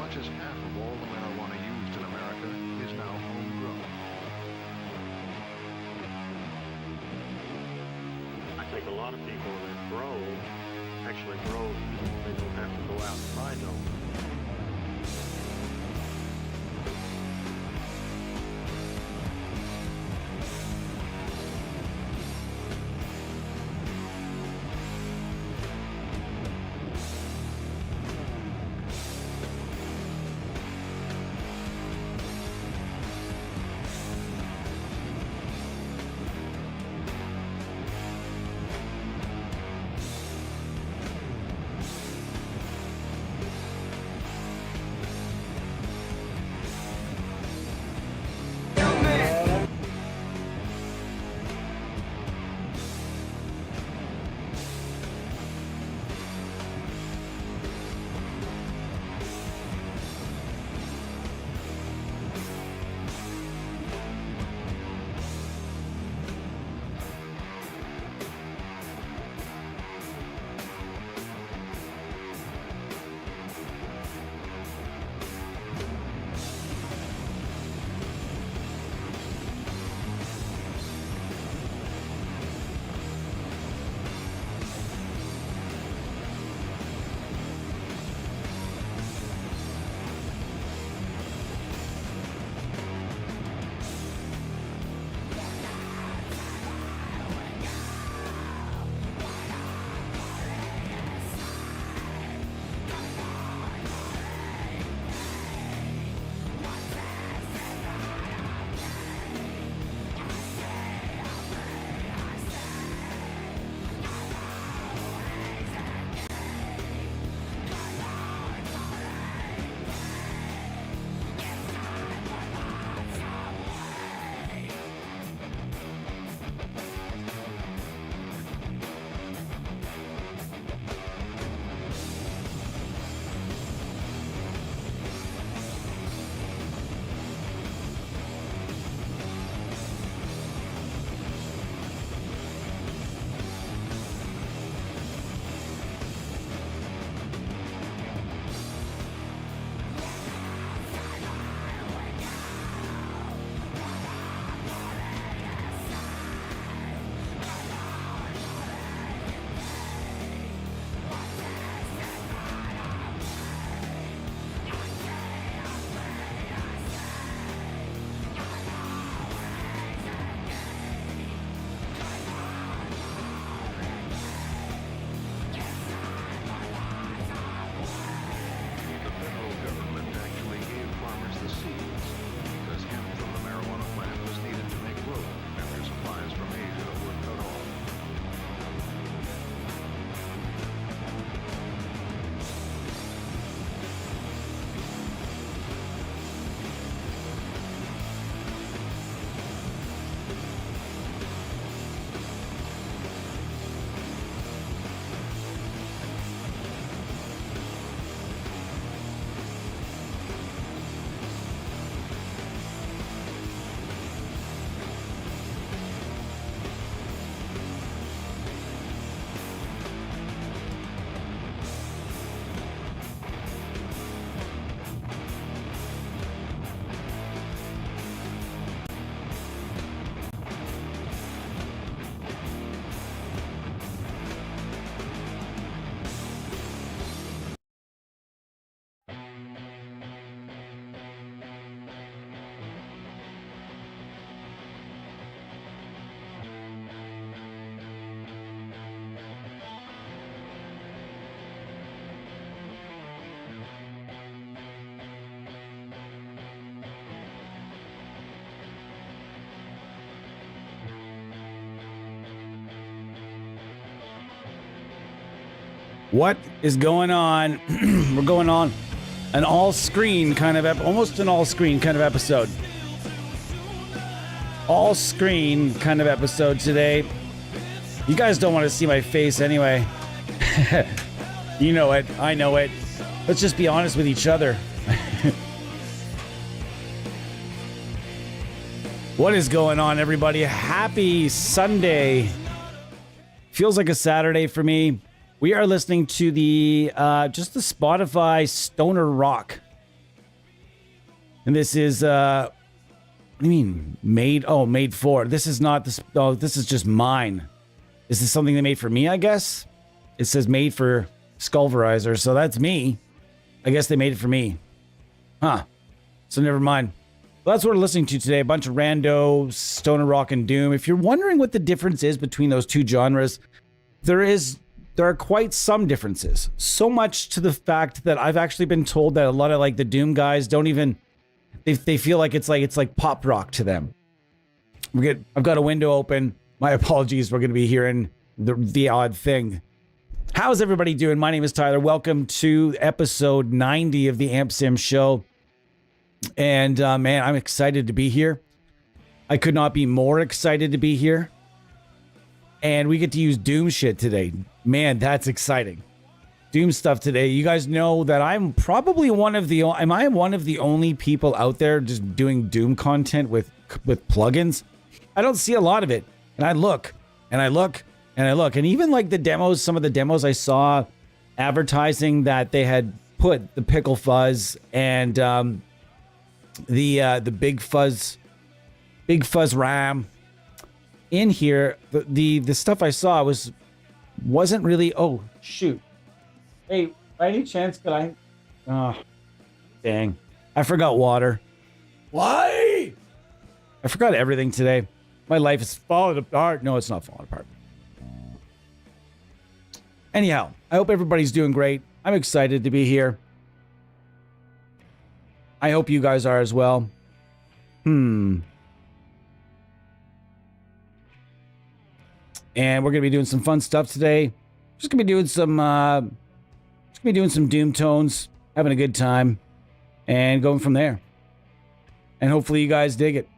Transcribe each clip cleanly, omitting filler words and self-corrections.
much as half of all the marijuana used in America is now homegrown. I think a lot of people that actually grow, they don't have to go out and buy no. What is going on? We're going on an all-screen kind of almost an all-screen kind of episode. All-screen kind of episode today. You guys don't want to see my face anyway. You know it. I know it. Let's just be honest with each other. What is going on, everybody? Happy Sunday. Feels like a Saturday for me. We are listening to the just the Spotify Stoner Rock And this is, what do you mean? Made for. This is not this. Oh, this is just mine. Is this something they made for me, I guess? It says made for Skullverizer, so that's me. I guess they made it for me. Huh. So never mind. Well, that's what we're listening to today. A bunch of rando, stoner rock, and doom. If you're wondering what the difference is between those two genres, there are quite some differences. So much to the fact that I've actually been told that a lot of like the doom guys don't even, they feel like it's like pop rock to them. I've got a window open. My apologies. We're going to be hearing the odd thing. How's everybody doing? My name is Tyler. Welcome to episode 90 of the Amp Sim Show. And man, I'm excited to be here. I could not be more excited to be here. And we get to use Doom shit today. Man, that's exciting. Doom stuff today. You guys know that I'm probably one of the only people out there just doing Doom content with plugins? I don't see a lot of it. And I look, and I look, and I look. And even like the demos, some of the demos I saw advertising that they had put the Pickle Fuzz and the Big Fuzz RAM in here. The stuff I saw wasn't really. Oh shoot! Hey, by any chance could I? Oh, dang! I forgot water. Why? I forgot everything today. My life is falling apart. No, it's not falling apart. Anyhow, I hope everybody's doing great. I'm excited to be here. I hope you guys are as well. And we're gonna be doing some fun stuff today. Just gonna be doing some doom tones, having a good time, and going from there. And hopefully you guys dig it.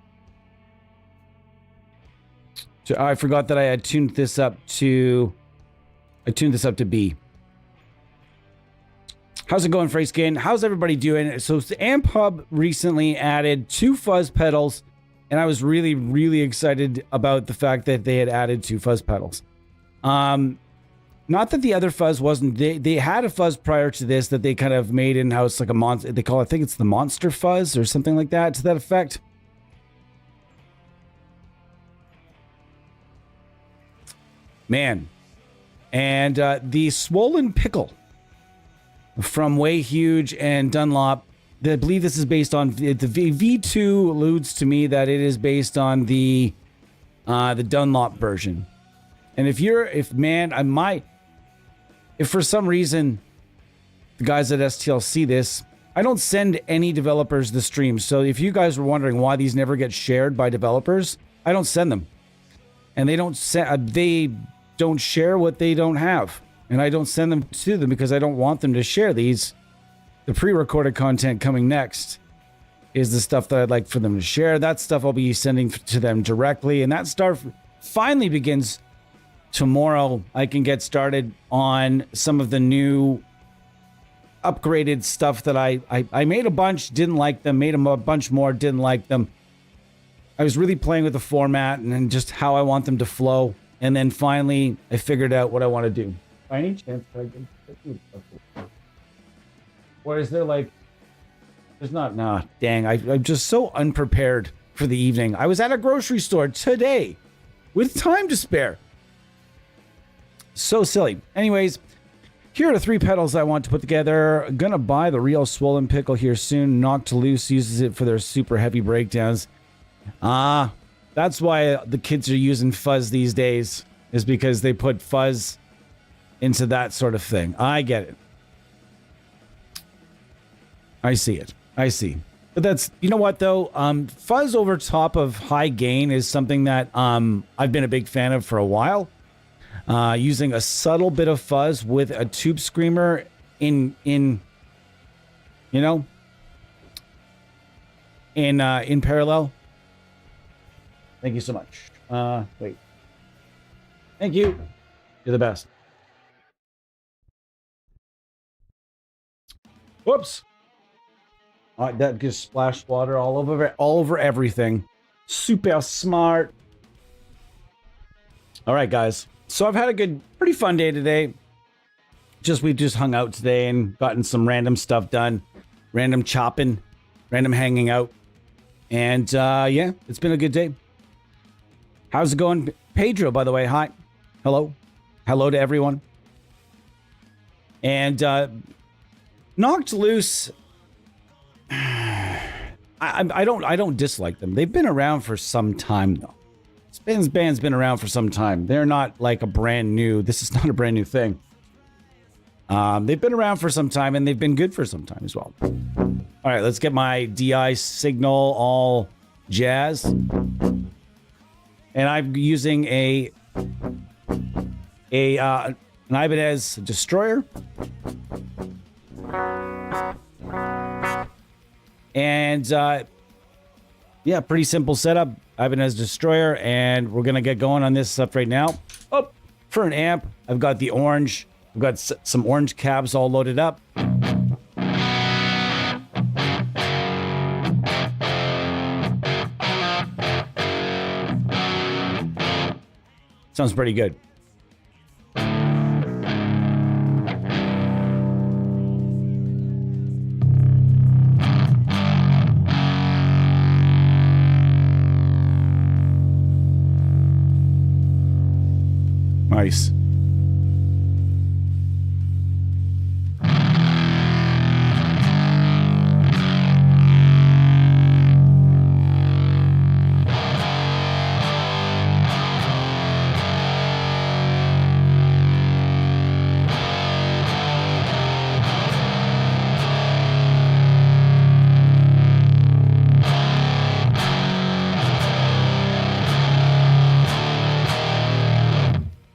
So I forgot that I had tuned this up to B. How's it going, Freyskin? How's everybody doing? So the Amphub recently added 2 fuzz pedals, and I was really, really excited about the fact that they had added 2 fuzz pedals. Not that the other fuzz wasn't. They had a fuzz prior to this that they kind of made in-house, like a monster. They call it, I think it's the monster fuzz or something like that, to that effect. Man. And the Swollen Pickle from Way Huge and Dunlop. I believe this is based on the V2 alludes to me that it is based on the Dunlop version. And if for some reason the guys at STL see this, I don't send any developers the streams. So if you guys were wondering why these never get shared by developers, I don't send them. And they don't share what they don't have. And I don't send them to them because I don't want them to share these. The pre-recorded content coming next is the stuff that I'd like for them to share. That stuff I'll be sending to them directly. And that stuff finally begins tomorrow. I can get started on some of the new upgraded stuff that I made a bunch, didn't like them, made a bunch more, didn't like them. I was really playing with the format and then just how I want them to flow. And then finally, I figured out what I want to do. By any chance, can I get... Or is there like... There's not... Nah, dang. I'm just so unprepared for the evening. I was at a grocery store today with time to spare. So silly. Anyways, here are the 3 pedals I want to put together. Gonna buy the real Swollen Pickle here soon. Knocked Loose uses it for their super heavy breakdowns. That's why the kids are using fuzz these days, is because they put fuzz into that sort of thing. I get it. I see it. I see. But that's, you know what though? Fuzz over top of high gain is something that I've been a big fan of for a while. Using a subtle bit of fuzz with a tube screamer in parallel. Thank you so much. Wait. Thank you. You're the best. Whoops. That just splashed water all over everything. Super smart. All right, guys. So I've had a pretty fun day today. We just hung out today and gotten some random stuff done. Random chopping. random hanging out. And yeah, it's been a good day. How's it going? Pedro, by the way, hi. Hello. Hello to everyone. And Knocked Loose, I don't dislike them. They've been around for some time, though. This band's been around for some time. They're not like this is not a brand new thing. They've been around for some time, and they've been good for some time as well. All right, let's get my DI signal all jazz. And I'm using an Ibanez Destroyer. And yeah, pretty simple setup. Ibanez Destroyer, and we're gonna get going on this stuff right now. Oh, for an amp, I've got the orange. I've got some orange cabs all loaded up. Sounds pretty good. Nice.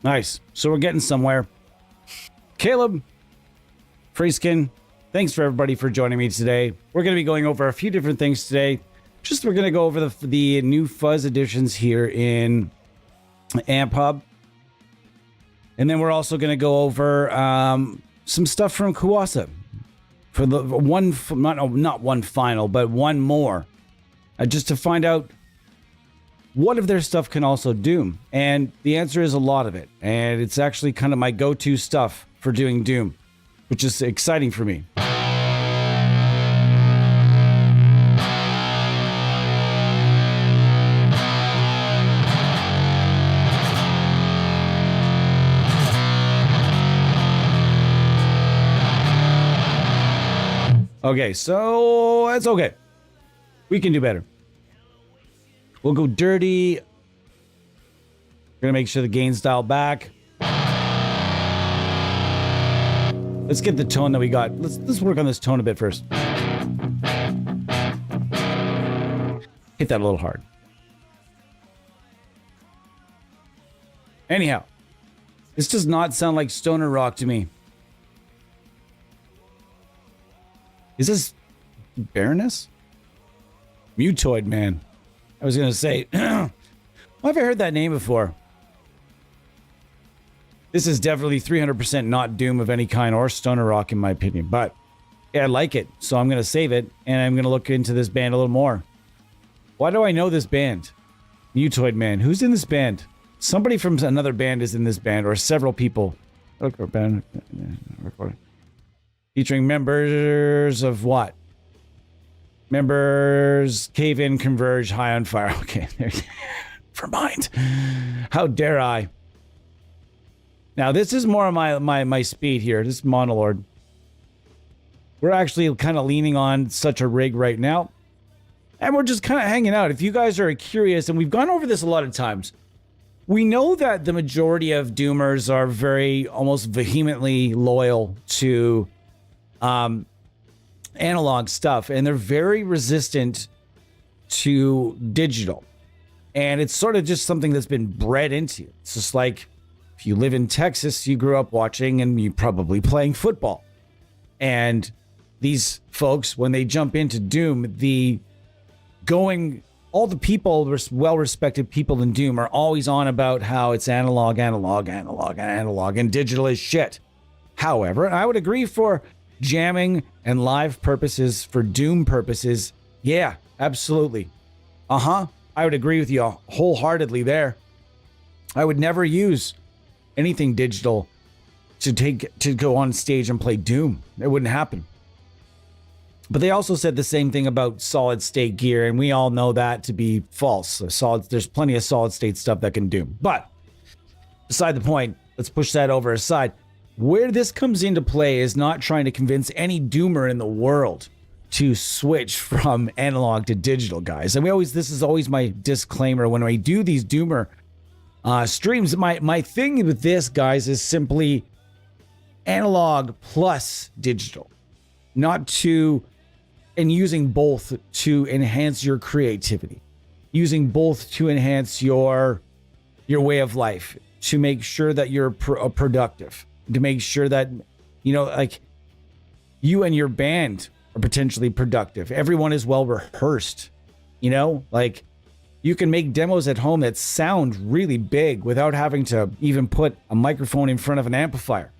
Nice. So we're getting somewhere. Caleb, Freeskin, thanks for everybody for joining me today. We're going to be going over a few different things today. We're going to go over the new fuzz additions here in Amphub. And then we're also going to go over some stuff from Kuassa. For the not one final, but one more. Just to find out what of their stuff can also Doom? And the answer is a lot of it. And it's actually kind of my go-to stuff for doing Doom, which is exciting for me. Okay, so that's okay. We can do better. We'll go dirty. We're gonna make sure the gain's dialed back. Let's get the tone that we got. Let's work on this tone a bit first. Hit that a little hard. Anyhow, this does not sound like stoner rock to me. Is this Baroness? Mutoid Man. I was going to say, why have I heard that name before? This is definitely 300% not Doom of any kind or stoner rock in my opinion, but yeah, I like it. So I'm going to save it and I'm going to look into this band a little more. Why do I know this band? Mutoid Man. Who's in this band? Somebody from another band is in this band, or several people. Featuring members of what? Members, Cave In, Converge, High on Fire. Okay, for mind. How dare I? Now, this is more of my speed here. This is Monolord. We're actually kind of leaning on such a rig right now. And we're just kind of hanging out. If you guys are curious, and we've gone over this a lot of times, we know that the majority of Doomers are very, almost vehemently loyal to analog stuff, and they're very resistant to digital. And it's sort of just something that's been bred into you. It's just like if you live in Texas, you grew up watching and you probably playing football. And these folks, when they jump into Doom, all the people, well-respected people in Doom are always on about how it's analog, and digital is shit. However, I would agree for jamming and live purposes, for Doom purposes, yeah, absolutely. I would agree with you wholeheartedly there. I would never use anything digital to go on stage and play Doom. It wouldn't happen. But they also said the same thing about solid state gear, and we all know that to be false. There's plenty of solid state stuff that can do. But beside the point, let's push that over aside. Where this comes into play is not trying to convince any doomer in the world to switch from analog to digital, guys. And this is always my disclaimer when I do these doomer streams. My thing with this, guys, is simply analog plus digital, and using both to enhance your creativity, using both to enhance your way of life, to make sure that you're productive, to make sure that, like you and your band are potentially productive. Everyone is well rehearsed, like you can make demos at home that sound really big without having to even put a microphone in front of an amplifier.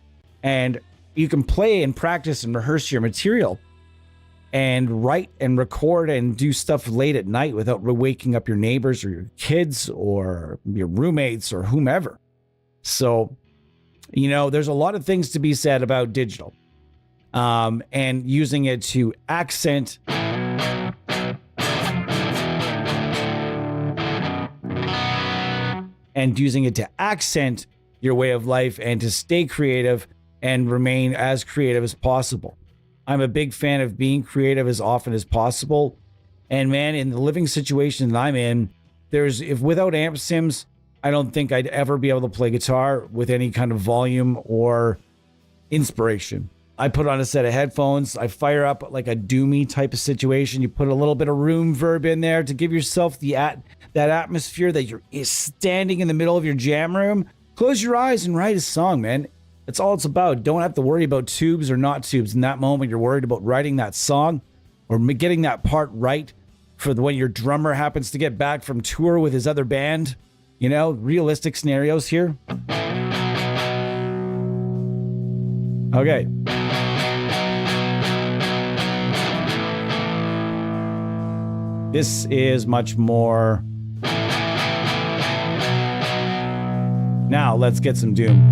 And you can play and practice and rehearse your material and write and record and do stuff late at night without waking up your neighbors or your kids or your roommates or whomever. So, there's a lot of things to be said about digital, and using it to accent your way of life and to stay creative and remain as creative as possible. I'm a big fan of being creative as often as possible. And man, in the living situation that I'm in, without amp sims, I don't think I'd ever be able to play guitar with any kind of volume or inspiration. I put on a set of headphones. I fire up like a doomy type of situation. You put a little bit of room verb in there to give yourself that atmosphere that you're standing in the middle of your jam room. Close your eyes and write a song, man. That's all it's about. Don't have to worry about tubes or not tubes. In that moment, you're worried about writing that song or getting that part right for when your drummer happens to get back from tour with his other band. Realistic scenarios here. Okay. This is much more. Now let's get some doom.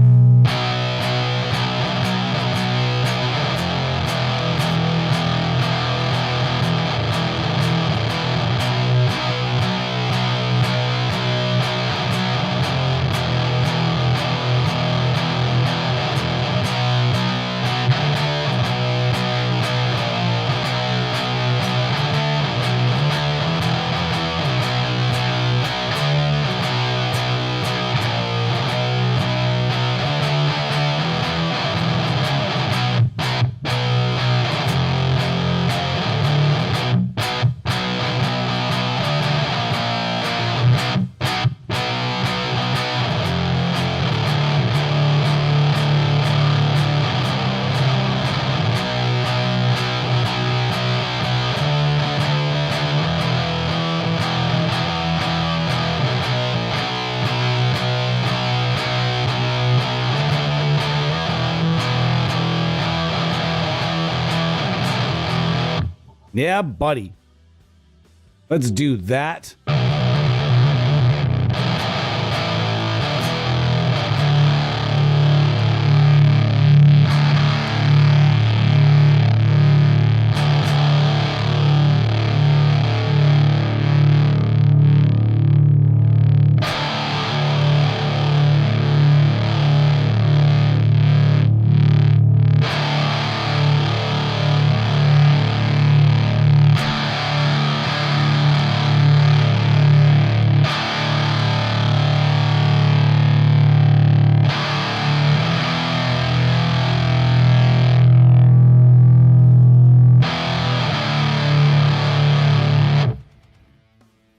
Yeah, buddy. Let's do that.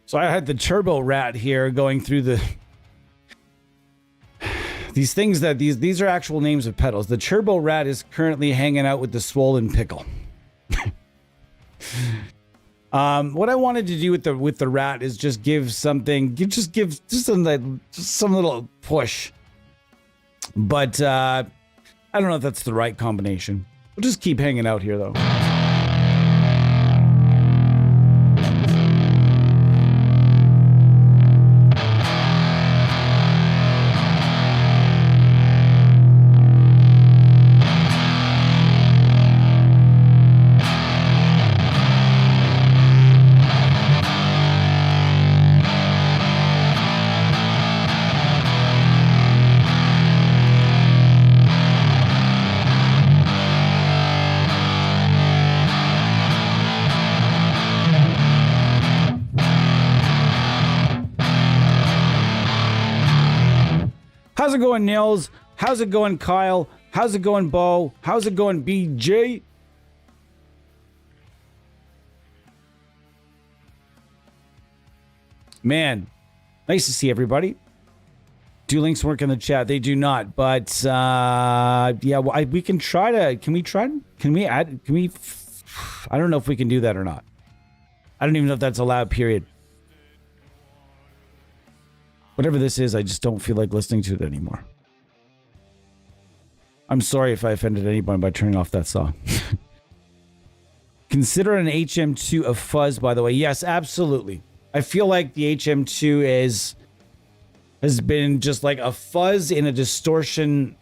So I had the Turbo Rat here going through these things that these are actual names of pedals. The Turbo Rat is currently hanging out with the Swollen Pickle. What I wanted to do with the rat is just give some little push. But I don't know if that's the right combination. We'll just keep hanging out here though. How's it going, Nils? How's it going, Kyle? How's it going, Bo? How's it going, BJ? Man, nice to see everybody. Do links work in the chat? They do not, but yeah, well, we can try to. Can we try? Can we add? Can we? I don't know if we can do that or not. I don't even know if that's allowed. Period. Whatever this is, I just don't feel like listening to it anymore. I'm sorry if I offended anyone by turning off that song. Consider an HM2 a fuzz, by the way. Yes, absolutely. I feel like the HM2 has been just like a fuzz in a distortion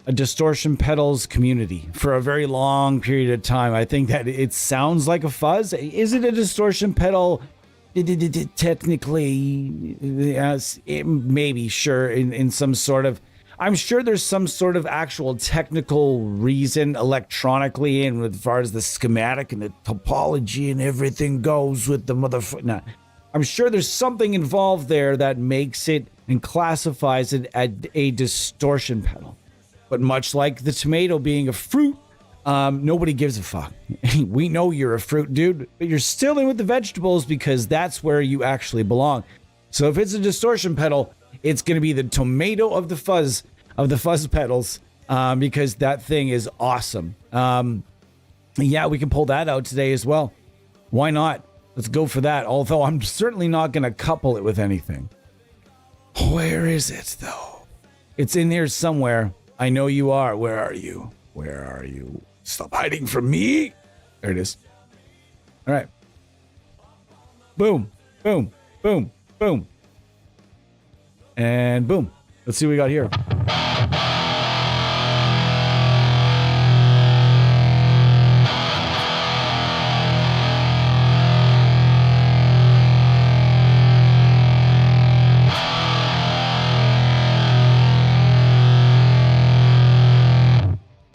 pedals community for a very long period of time. I think that it sounds like a fuzz. Is it a distortion pedal? Technically, yes, it maybe, sure, in some sort of, I'm sure there's some sort of actual technical reason electronically, and as far as the schematic and the topology and everything goes with the motherfucker. Nah, I'm sure there's something involved there that makes it and classifies it as a distortion pedal. But much like the tomato being a fruit, nobody gives a fuck. We know you're a fruit, dude, but you're still in with the vegetables because that's where you actually belong. So if it's a distortion pedal, it's going to be the tomato of the fuzz pedals, because that thing is awesome. Yeah, we can pull that out today as well. Why not? Let's go for that. Although I'm certainly not going to couple it with anything. Where is it, though? It's in here somewhere. I know you are. Where are you? Where are you? Stop hiding from me. There it is. All right. Boom, boom, boom, boom. And boom. Let's see what we got here.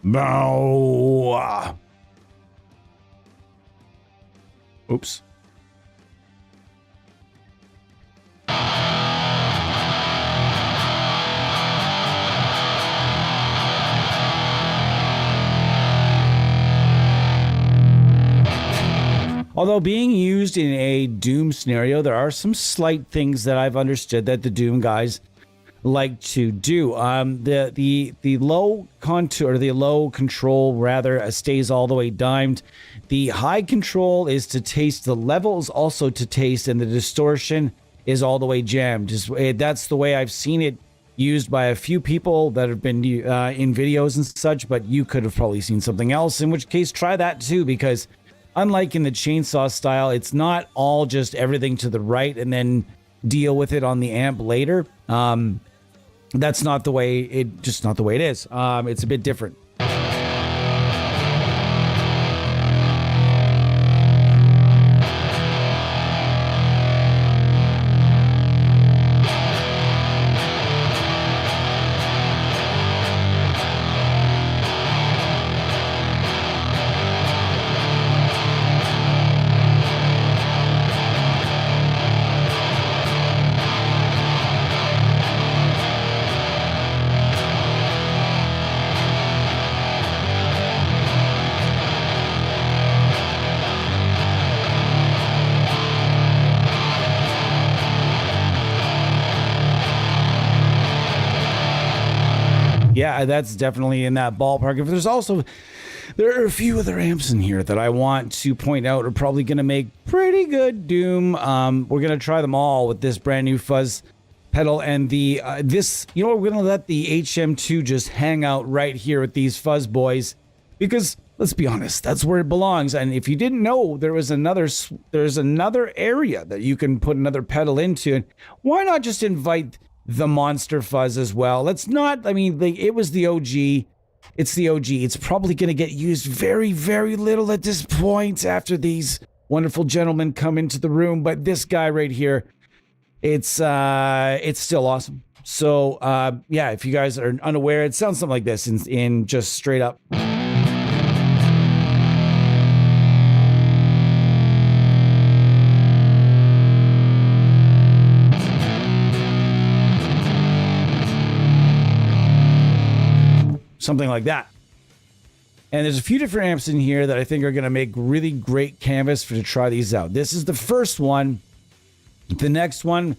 Bow. Oops. Although being used in a Doom scenario, there are some slight things that I've understood that the Doom guys like to do. The low contour, or the low control rather, stays all the way dimed. The high control is to taste, the levels also to taste, and the distortion is all the way jammed. That's the way I've seen it used by a few people that have been in videos and such, but you could have probably seen something else, in which case try that too, because unlike in the chainsaw style, it's not all just everything to the right and then deal with it on the amp later. That's not the way it is. It's a bit different. Yeah, that's definitely in that ballpark. If there are a few other amps in here that I want to point out are probably going to make pretty good Doom. We're going to try them all with this brand new fuzz pedal and the we're going to let the HM2 just hang out right here with these fuzz boys, because let's be honest, that's where it belongs. And if you didn't know, there's another area that you can put another pedal into. Why not just invite the monster fuzz as well? It was the OG. It's the OG. It's probably going to get used very, very little at this point after these wonderful gentlemen come into the room. But this guy right here, it's still awesome. So, yeah, if you guys are unaware, it sounds something like this in just straight up. something like that. And there's a few different amps in here that I think are going to make really great canvas to try these out. This is the first one. The next one,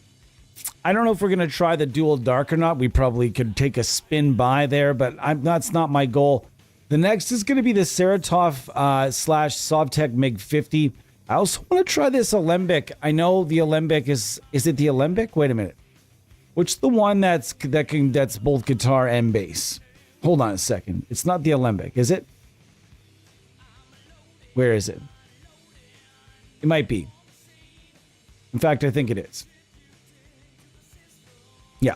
I don't know if we're going to try the dual dark or not. We probably could take a spin by there, but that's not my goal. The next is going to be the Ceratov /Sovtek MiG-50. I also want to try this Alembic. I know the Alembic is it the Alembic? Wait a minute. Which the one that's both guitar and bass? Hold on a second. It's not the Alembic, is it? Where is it? It might be. In fact, I think it is. Yeah.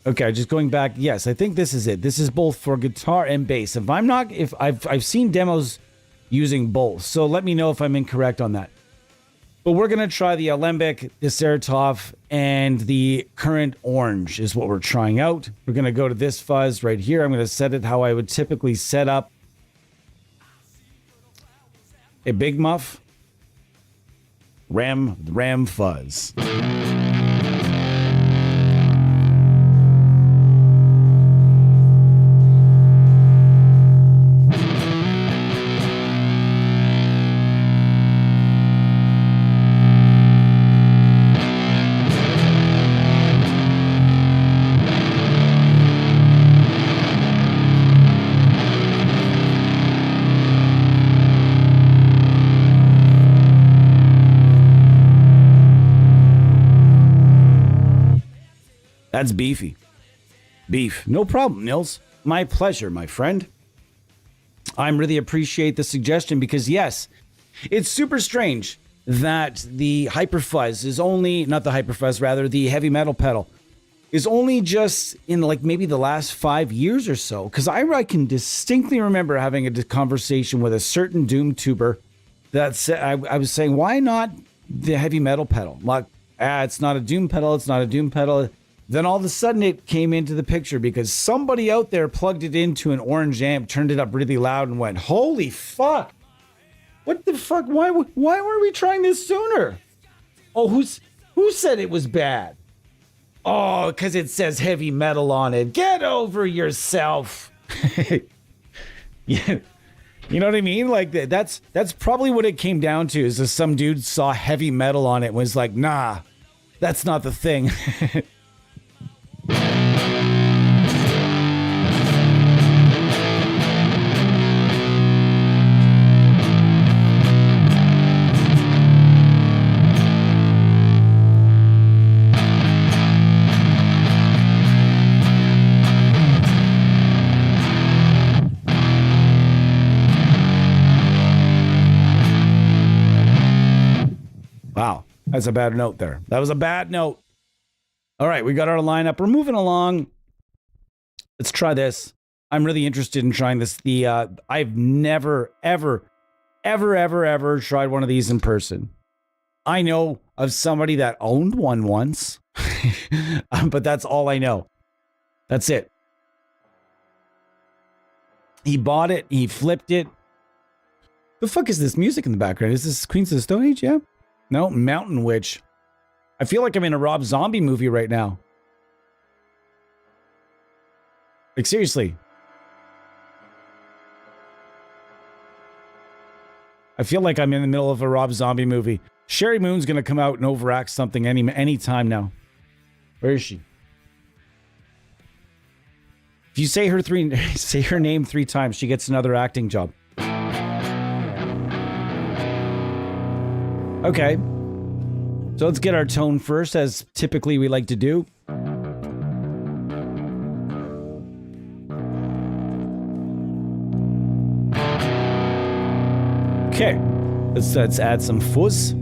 Okay, just going back. Yes, I think this is it. This is both for guitar and bass. If I've seen demos using both, so let me know if I'm incorrect on that. But we're going to try the Alembic, the Ceratov, and the Current Orange is what we're trying out. We're going to go to this fuzz right here. I'm going to set it how I would typically set up a Big Muff Ram fuzz. That's beefy. Beef. No problem, Nils. My pleasure, my friend. I really appreciate the suggestion because, yes, it's super strange that the Hyperfuzz is only, not the Hyperfuzz, rather the heavy metal pedal, is only just in like maybe the last 5 years or so. Because I can distinctly remember having a conversation with a certain Doom tuber that said, I was saying, why not the heavy metal pedal? Like, it's not a Doom pedal, it's not a Doom pedal. Then all of a sudden it came into the picture because somebody out there plugged it into an orange amp, turned it up really loud and went, holy fuck. What the fuck? Why weren't we trying this sooner? Oh, who said it was bad? Oh, because it says heavy metal on it. Get over yourself. Yeah. You know what I mean? Like that's probably what it came down to is that some dude saw heavy metal on it and was like, nah, that's not the thing. Wow, that's a bad note there. That was a bad note. All right, we got our lineup. We're moving along. Let's try this. I'm really interested in trying this. I've never, ever tried one of these in person. I know of somebody that owned one once, but that's all I know. That's it. He bought it. He flipped it. The fuck is this music in the background? Is this Queens of the Stone Age? Yeah. No, Mountain Witch. I feel like I'm in a Rob Zombie movie right now. Like, seriously. I feel like I'm in the middle of a Rob Zombie movie. Sherry Moon's going to come out and overact something any time now. Where is she? If you say her name 3 times, she gets another acting job. Okay. So let's get our tone first, as typically we like to do. Okay. Let's add some fuzz.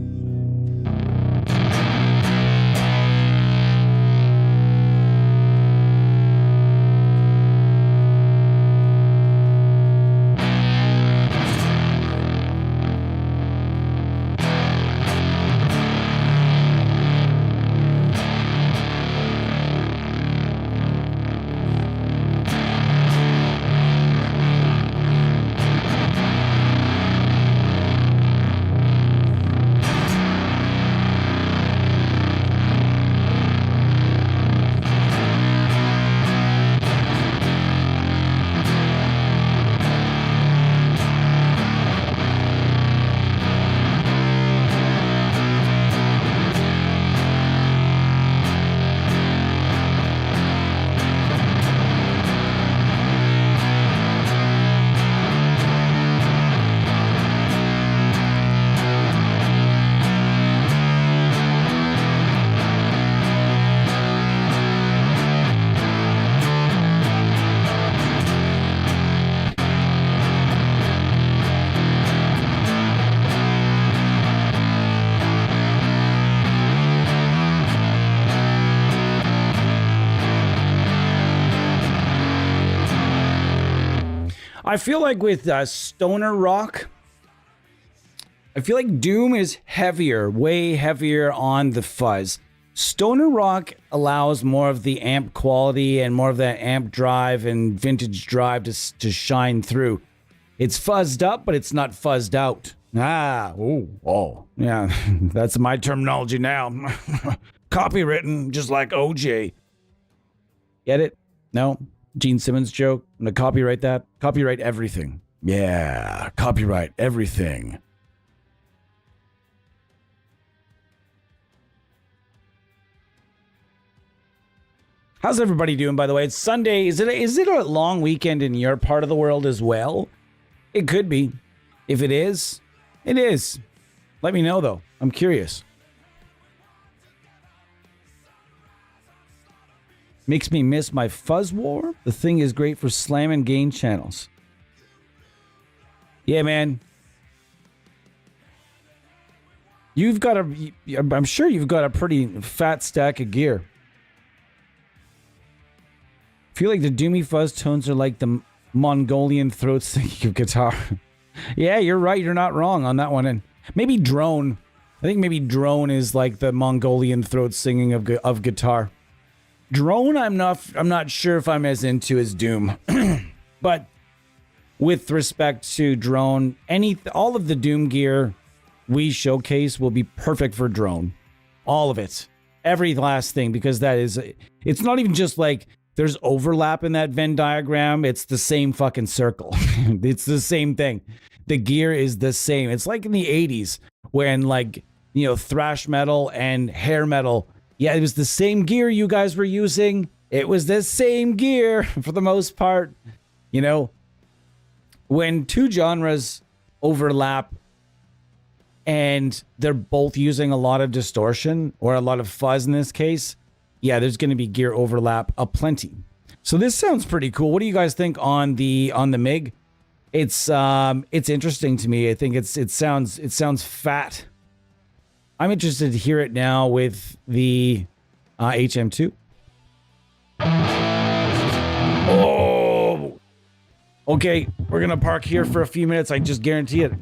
I feel like with stoner rock, I feel like doom is heavier, way heavier on the fuzz. Stoner rock allows more of the amp quality and more of that amp drive and vintage drive to shine through. It's fuzzed up, but it's not fuzzed out. Yeah, that's my terminology now. Copywritten, just like OJ. Get it? No? Gene Simmons joke? I'm gonna copyright that. Copyright everything. Yeah, copyright everything. How's everybody doing, by the way? It's Sunday. Is it a long weekend in your part of the world as well? It could be. If it is, it is. Let me know, though. I'm curious. Makes me miss my fuzz war. The thing is great for slam and gain channels. Yeah, man. I'm sure you've got a pretty fat stack of gear. I feel like the doomy fuzz tones are like the Mongolian throat singing of guitar. Yeah, you're right. You're not wrong on that one. And maybe drone. I think maybe drone is like the Mongolian throat singing of guitar. Drone, I'm not sure if I'm as into as doom. But with respect to drone, all of the doom gear we showcase will be perfect for drone. All of it. Every last thing, because it's not even just like there's overlap in that Venn diagram. It's the same fucking circle. It's the same thing. The gear is the same. It's like in the 80s when thrash metal and hair metal. Yeah, it was the same gear you guys were using. It was the same gear for the most part. When two genres overlap and they're both using a lot of distortion or a lot of fuzz in this case, yeah, there's going to be gear overlap aplenty. So this sounds pretty cool. What do you guys think on the MiG? It's interesting to me. I think it sounds fat. I'm interested to hear it now with the HM2. Oh, okay. We're gonna park here for a few minutes. I just guarantee it.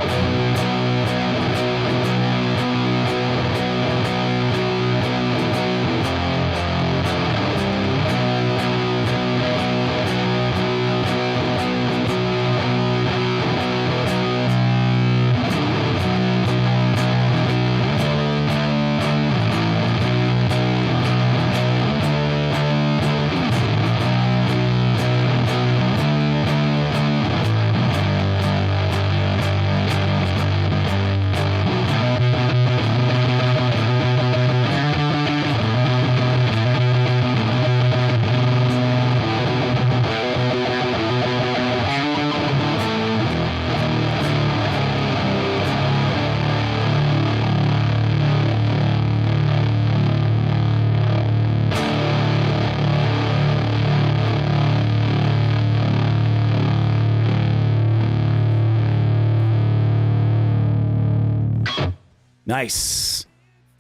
Nice.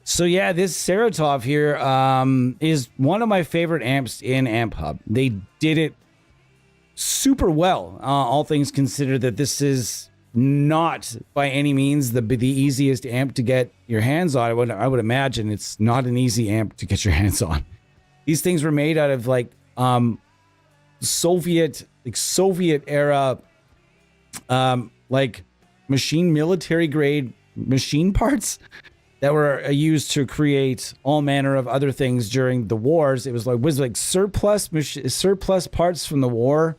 So yeah, this Saratov here is one of my favorite amps in Amphub. They did it super well, all things considered. That this is not by any means the easiest amp to get your hands on. I would imagine it's not an easy amp to get your hands on. These things were made out of Soviet era military grade machine parts that were used to create all manner of other things during the wars. It was like surplus parts from the war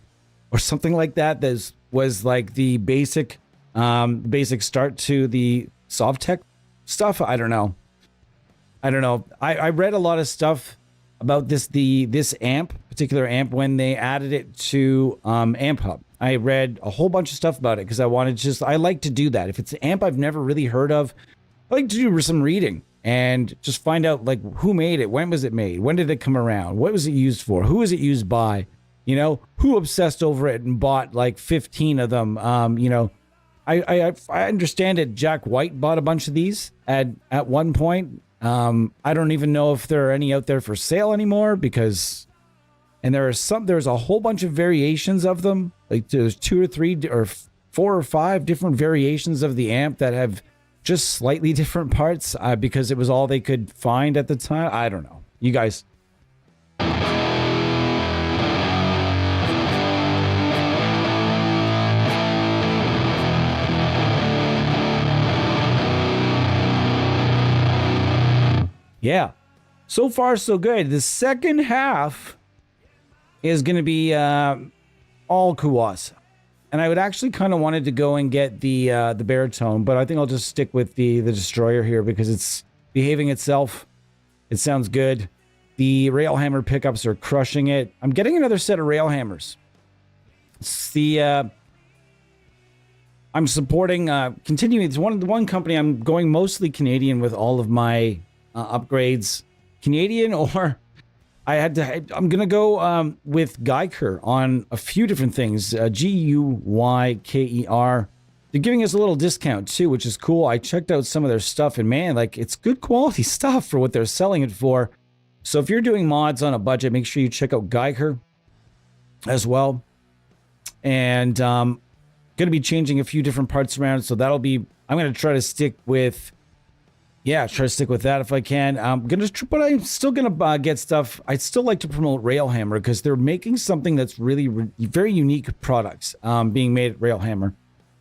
or something like that. That was like the basic start to the Sovtech stuff. I don't know. I read a lot of stuff about this particular amp when they added it to Amphub. I read a whole bunch of stuff about it because I like to do that. If it's an amp I've never really heard of, I like to do some reading and just find out who made it, when was it made, when did it come around, what was it used for, who was it used by, who obsessed over it and bought 15 of them. I understand it. Jack White bought a bunch of these at one point. I don't even know if there are any out there for sale anymore because And there's a whole bunch of variations of them. Like there's 2 or 3 or 4 or 5 different variations of the amp that have just slightly different parts because it was all they could find at the time. I don't know. You guys. Yeah. So far, so good. The second half is going to be all Kuassa. And I would actually kind of wanted to go and get the baritone, but I think I'll just stick with the Destroyer here because it's behaving itself. It sounds good. The Railhammer pickups are crushing it. I'm getting another set of Railhammers. It's the I'm supporting continuing. It's one company. I'm going mostly Canadian with all of my upgrades. Canadian, or I'm gonna go with Geiker on a few different things. Guyker. They're giving us a little discount too, which is cool. I checked out some of their stuff, and man, like it's good quality stuff for what they're selling it for. So if you're doing mods on a budget, make sure you check out Geiker as well. And gonna be changing a few different parts around, so that'll be. I'm gonna try to stick with. Yeah, try to stick with that if I can. But I'm still gonna get stuff. I'd still like to promote Railhammer because they're making something that's really very unique products being made at Railhammer.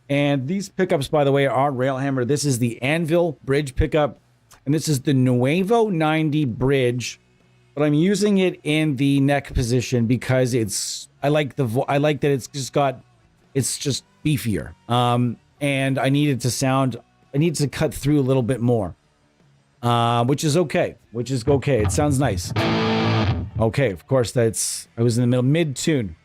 And these pickups, by the way, are Railhammer. This is the Anvil bridge pickup, and this is the Nuevo 90 bridge. But I'm using it in the neck position because I like that it's just beefier. And I need it to cut through a little bit more. Which is okay. It sounds nice. Okay, of course, I was in the mid-tune.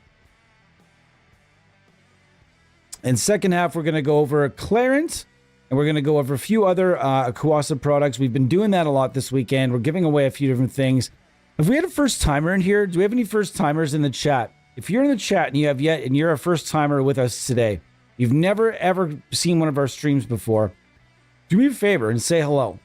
And second half, we're going to go over Clarence, and we're going to go over a few other Kuassa products. We've been doing that a lot this weekend. We're giving away a few different things. If we had a first-timer in here, do we have any first-timers in the chat? If you're in the chat and you're a first-timer with us today, you've never, ever seen one of our streams before, do me a favor and say hello.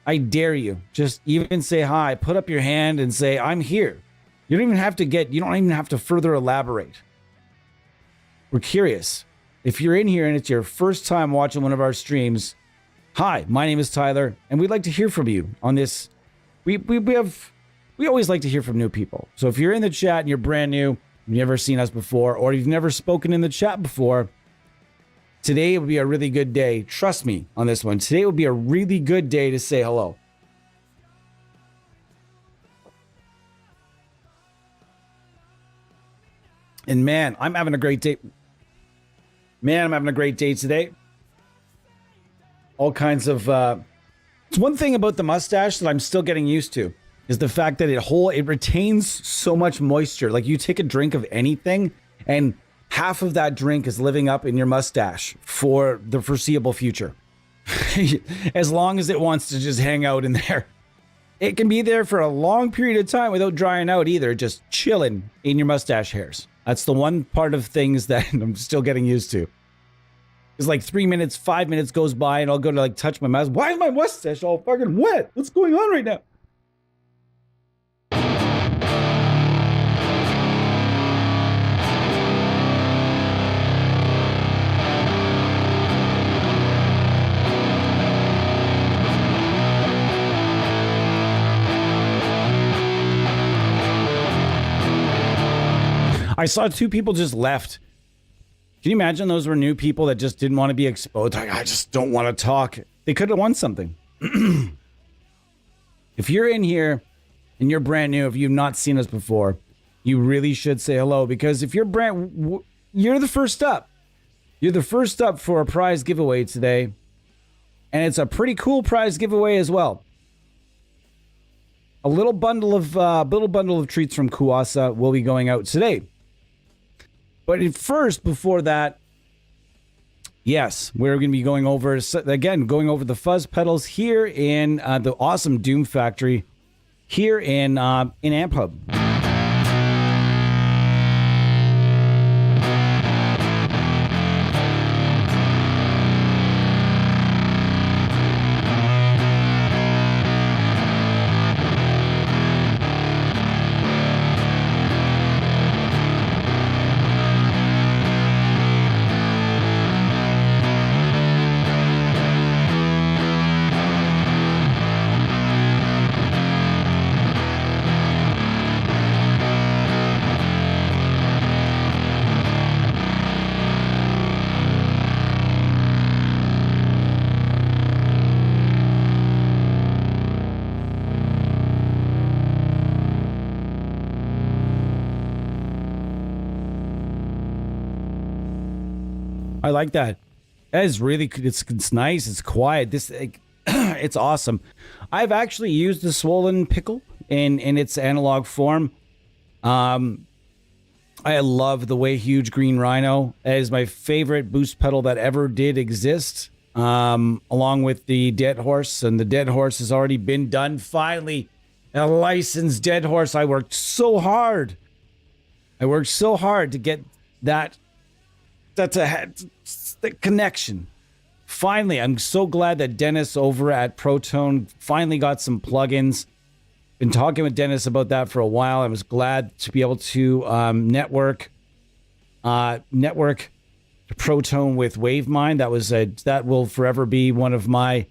I dare you. Just even say hi. Put up your hand and say, I'm here. You don't even have to further elaborate. We're curious. If you're in here and it's your first time watching one of our streams, hi, my name is Tyler, and we'd like to hear from you on this. We always like to hear from new people. So if you're in the chat and you're brand new, you've never seen us before, or you've never spoken in the chat before, today would be a really good day. Trust me on this one. Today would be a really good day to say hello. And man, I'm having a great day. I'm having a great day today. All kinds of... It's one thing about the mustache that I'm still getting used to is the fact that it retains so much moisture. Like you take a drink of anything and half of that drink is living up in your mustache for the foreseeable future. As long as it wants to just hang out in there. It can be there for a long period of time without drying out either, just chilling in your mustache hairs. That's the one part of things that I'm still getting used to. It's like 3 minutes, 5 minutes goes by and I'll go to like touch my mustache. Why is my mustache all fucking wet? What's going on right now? I saw 2 people just left. Can you imagine those were new people that just didn't want to be exposed? Like, I just don't want to talk. They could have won something. If you're in here and you're brand new, if you've not seen us before, you really should say hello, because if you're you're the first up. You're the first up for a prize giveaway today. And it's a pretty cool prize giveaway as well. A little bundle of treats from Kuassa will be going out today. But first, before that, yes, we're going to be going over the fuzz pedals here in the awesome Doom Factory here in Amphub. I like that. That is really, it's nice. It's quiet. This, it's awesome. I've actually used the swollen pickle in its analog form. I love the way Huge Green Rhino is my favorite boost pedal that ever did exist, along with the Dead Horse. And the Dead Horse has already been done. Finally, a licensed Dead Horse. I worked so hard. To get that. That's the connection. Finally, I'm so glad that Dennis over at Proton finally got some plugins. Been talking with Dennis about that for a while. I was glad to be able to network Proton with WaveMind. That will forever be one of my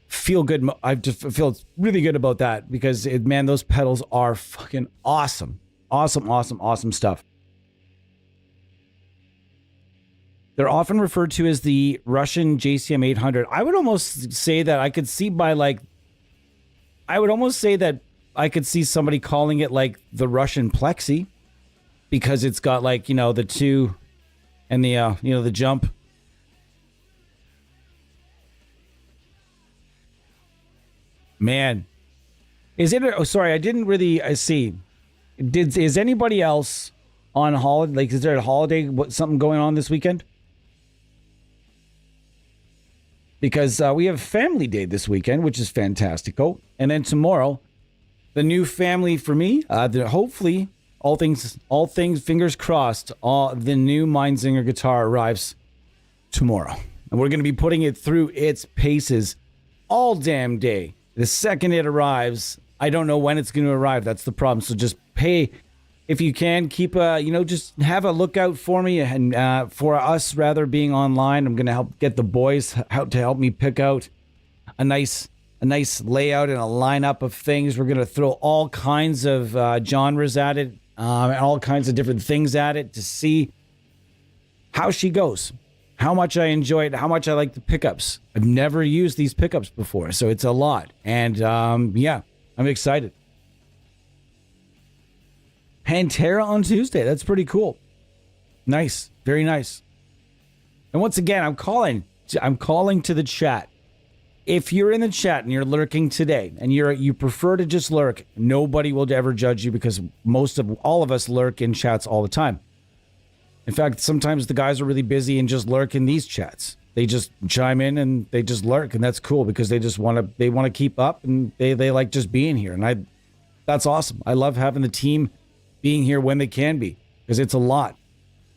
feel good. I just feel really good about that because those pedals are fucking awesome. Awesome stuff. They're often referred to as the Russian JCM 800. I would almost say that I could see I could see somebody calling it like the Russian Plexi because it's got like, the two and the, the jump. Man, is it? Oh, sorry, I didn't really see. Is anybody else on holiday? Like, is there a holiday? Something going on this weekend? Because we have Family Day this weekend, which is fantastico. And then tomorrow, the new family for me. Hopefully, all things, fingers crossed. The new Mindsinger guitar arrives tomorrow, and we're going to be putting it through its paces all damn day. The second it arrives, I don't know when it's going to arrive. That's the problem. So just pay, if you can, keep just have a lookout for me and for us rather being online. I'm going to help get the boys to help me pick out a nice layout and a lineup of things. We're going to throw all kinds of genres at it, and all kinds of different things at it to see how she goes, how much I enjoy it, how much I like the pickups. I've never used these pickups before, so it's a lot. And I'm excited. Pantera on Tuesday. That's pretty cool. Nice. Very nice. And once again, I'm calling to the chat. If you're in the chat and you're lurking today and you prefer to just lurk, nobody will ever judge you because all of us lurk in chats all the time. In fact, sometimes the guys are really busy and just lurk in these chats. They just chime in and they just lurk, and that's cool because they just want to keep up, and they like just being here. And that's awesome. I love having the team being here when they can be, because it's a lot.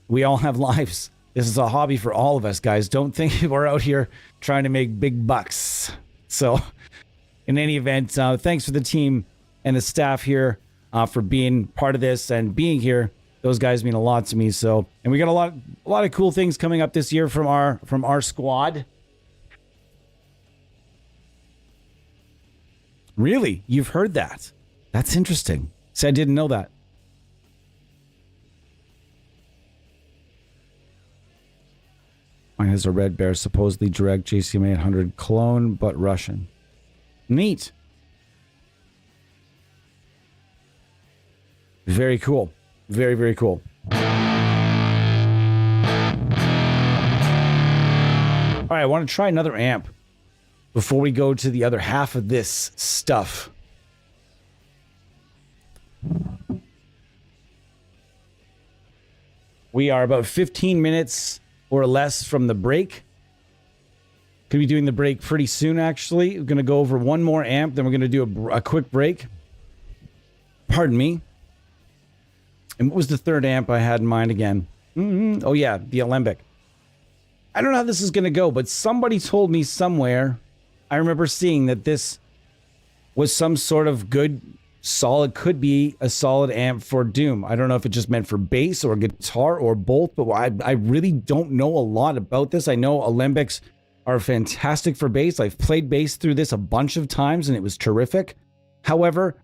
We all have lives. This is a hobby for all of us, guys. Don't think we're out here trying to make big bucks. So in any event, thanks for the team and the staff here for being part of this and being here. Those guys mean a lot to me. So, and we got a lot of cool things coming up this year from our squad. Really? You've heard that? That's interesting. See, I didn't know that. Mine has a Red Bear, supposedly direct JCM 800 clone, but Russian. Neat. Very cool. Very, very cool. All right, I want to try another amp before we go to the other half of this stuff. We are about 15 minutes or less from the break. Could be doing the break pretty soon, actually. We're going to go over one more amp, then we're going to do a quick break. Pardon me. And what was the third amp I had in mind again? Oh, yeah, the Alembic. I don't know how this is going to go, but somebody told me somewhere, I remember seeing that this was some sort of good, solid, could be a solid amp for Doom. I don't know if it just meant for bass or guitar or both, but I really don't know a lot about this. I know Alembics are fantastic for bass. I've played bass through this a bunch of times and it was terrific. However,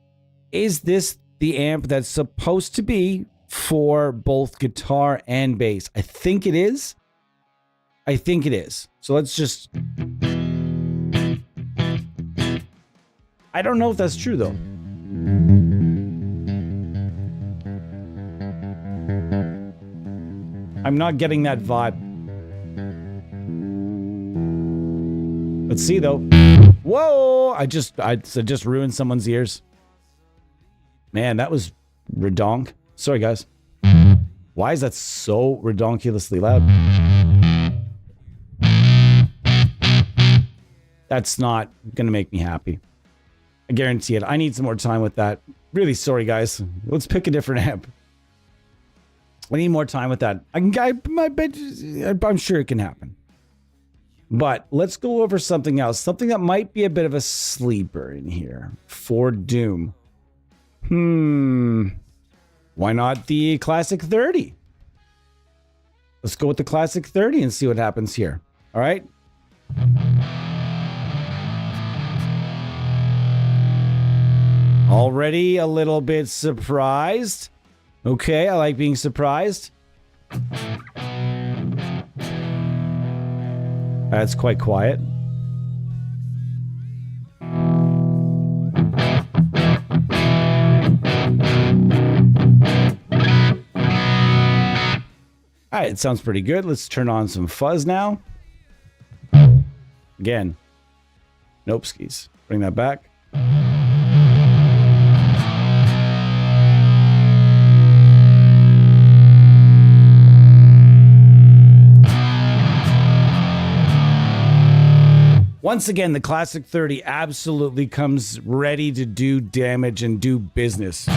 is this the amp that's supposed to be for both guitar and bass? I think it is. So let's just... I don't know if that's true, though. I'm not getting that vibe. Let's see though. Whoa! I just ruined someone's ears. Man, that was redonk. Sorry, guys. Why is that so redonkulously loud? That's not gonna make me happy. I guarantee it. I need some more time with that. Really sorry, guys. Let's pick a different amp. I need more time with that. I'm sure it can happen. But let's go over something else. Something that might be a bit of a sleeper in here for Doom. Why not the Classic 30? Let's go with the Classic 30 and see what happens here. All right. Already a little bit surprised. Okay, I like being surprised. That's quite quiet. All right, it sounds pretty good. Let's turn on some fuzz now. Again. Nope, skis. Bring that back. Once again, the Classic 30 absolutely comes ready to do damage and do business.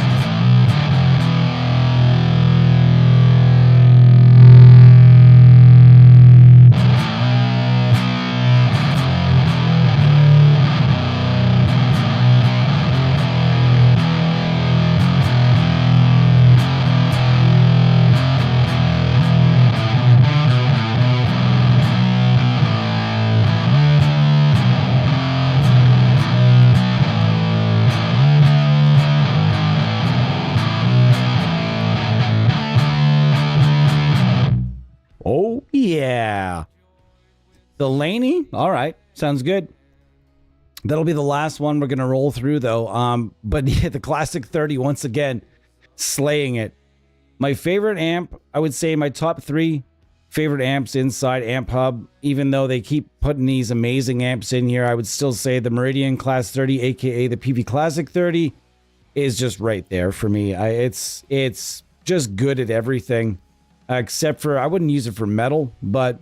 Oh, yeah. The Laney? All right. Sounds good. That'll be the last one we're going to roll through, though. But yeah, the Classic 30, once again, slaying it. My favorite amp, I would say my top 3 favorite amps inside Amphub. Even though they keep putting these amazing amps in here, I would still say the Meridian Class 30, a.k.a. the PV Classic 30, is just right there for me. It's just good at everything. Except for, I wouldn't use it for metal, but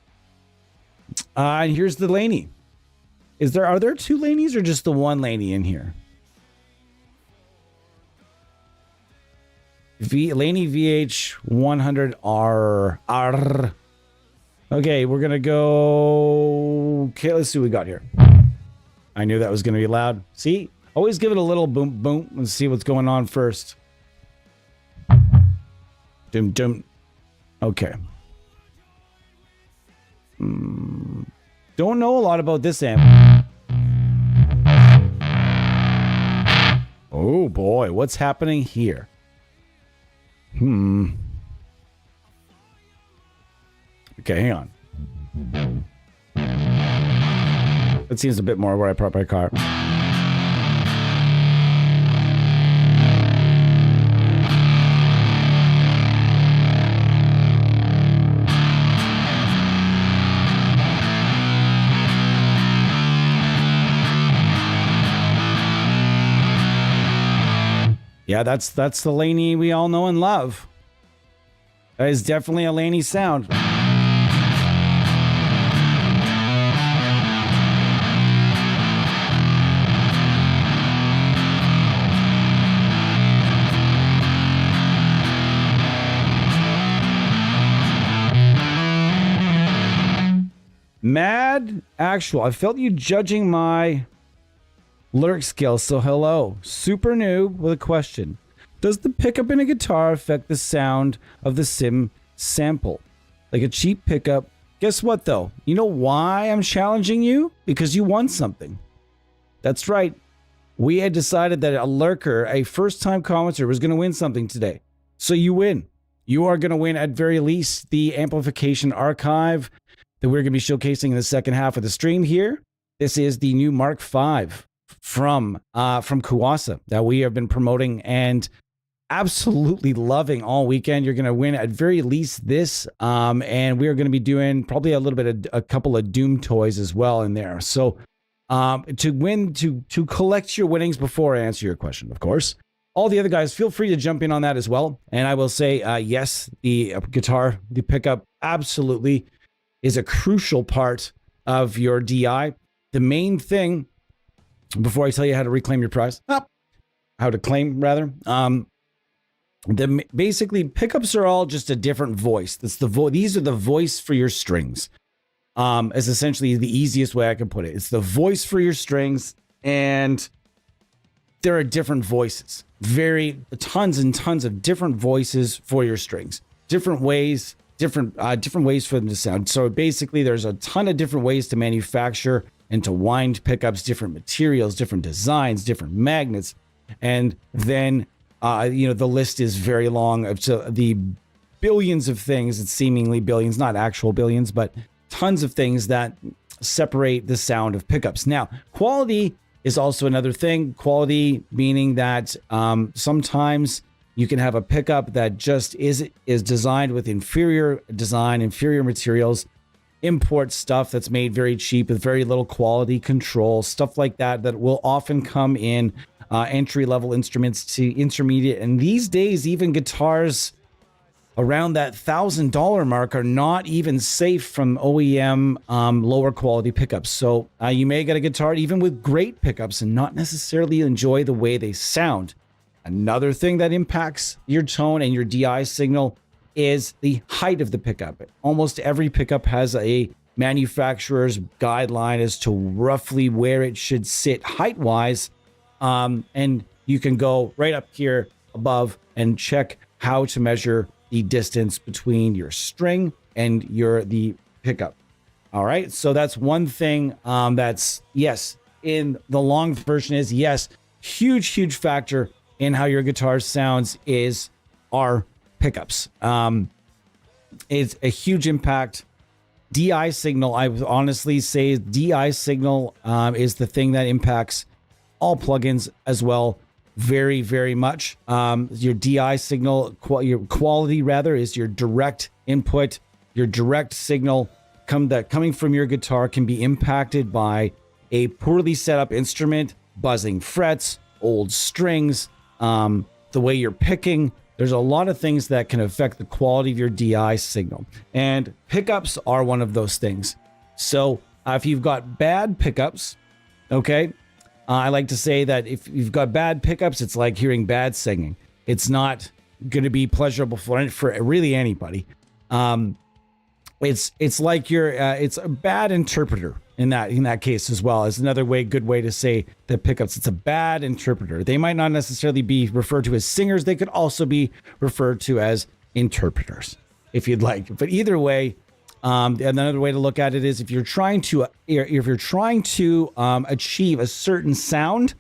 here's the Laney. Are there 2 Laneys or just the one Laney in here? Laney VH100R. Okay, we're gonna go. Okay, let's see what we got here. I knew that was gonna be loud. See, always give it a little boom boom and see what's going on first. Doom doom. Okay. Don't know a lot about this amp. Oh boy, what's happening here? Okay, hang on. That seems a bit more where I park my car. Yeah, that's the Laney we all know and love. That is definitely a Laney sound. Mad Actual, I felt you judging my lyric skills, so hello. Super noob with a question. Does the pickup in a guitar affect the sound of the sim sample? Like a cheap pickup? Guess what though? You know why I'm challenging you? Because you won something. That's right. We had decided that a lurker, a first-time commenter, was going to win something today. So you win. You are going to win at very least the amplification archive that we're going to be showcasing in the second half of the stream here. This is the new Mark V from Kuassa that we have been promoting and absolutely loving all weekend. You're going to win at very least this, and we are going to be doing probably a couple of Doom toys as well in there. So to collect your winnings before I answer your question, of course. All the other guys, feel free to jump in on that as well. And I will say, yes, the guitar, the pickup absolutely is a crucial part of your DI. The main thing, before I tell you how to reclaim your prize, how to claim rather, basically pickups are all just a different voice. That's these are the voice for your strings. Is essentially the easiest way I can put it. It's the voice for your strings, and there are different voices. Tons and tons of different voices for your strings. Different ways for them to sound. So basically, there's a ton of different ways to manufacture and to wind pickups, different materials, different designs, different magnets, and then the list is very long of the billions of things. It's seemingly billions, not actual billions, but tons of things that separate the sound of pickups. Now, quality is also another thing. Quality meaning that sometimes you can have a pickup that just is designed with inferior design, inferior materials, import stuff that's made very cheap with very little quality control, stuff like that will often come in entry-level instruments to intermediate. And these days, even guitars around that $1,000 mark are not even safe from OEM lower quality pickups. So you may get a guitar even with great pickups and not necessarily enjoy the way they sound. Another thing that impacts your tone and your DI signal is the height of the pickup. Almost every pickup has a manufacturer's guideline as to roughly where it should sit height-wise. And you can go right up here above and check how to measure the distance between your string and the pickup. All right. So that's one thing that's, yes, in the long version is, yes, huge factor in how your guitar sounds are pickups. It's a huge impact. DI signal, I would honestly say DI signal is the thing that impacts all plugins as well. Very, very much. Your DI signal, your quality rather, is your direct input. Your direct signal coming from your guitar can be impacted by a poorly set up instrument, buzzing frets, old strings, the way you're picking. There's a lot of things that can affect the quality of your DI signal. And pickups are one of those things. So if you've got bad pickups, okay, I like to say that if you've got bad pickups, it's like hearing bad singing. It's not going to be pleasurable for really anybody. It's like it's a bad interpreter in that case as well. Is another good way to say that pickups. It's a bad interpreter. They might not necessarily be referred to as singers. They could also be referred to as interpreters, if you'd like. But either way. Another way to look at it is if you're trying to achieve a certain sound,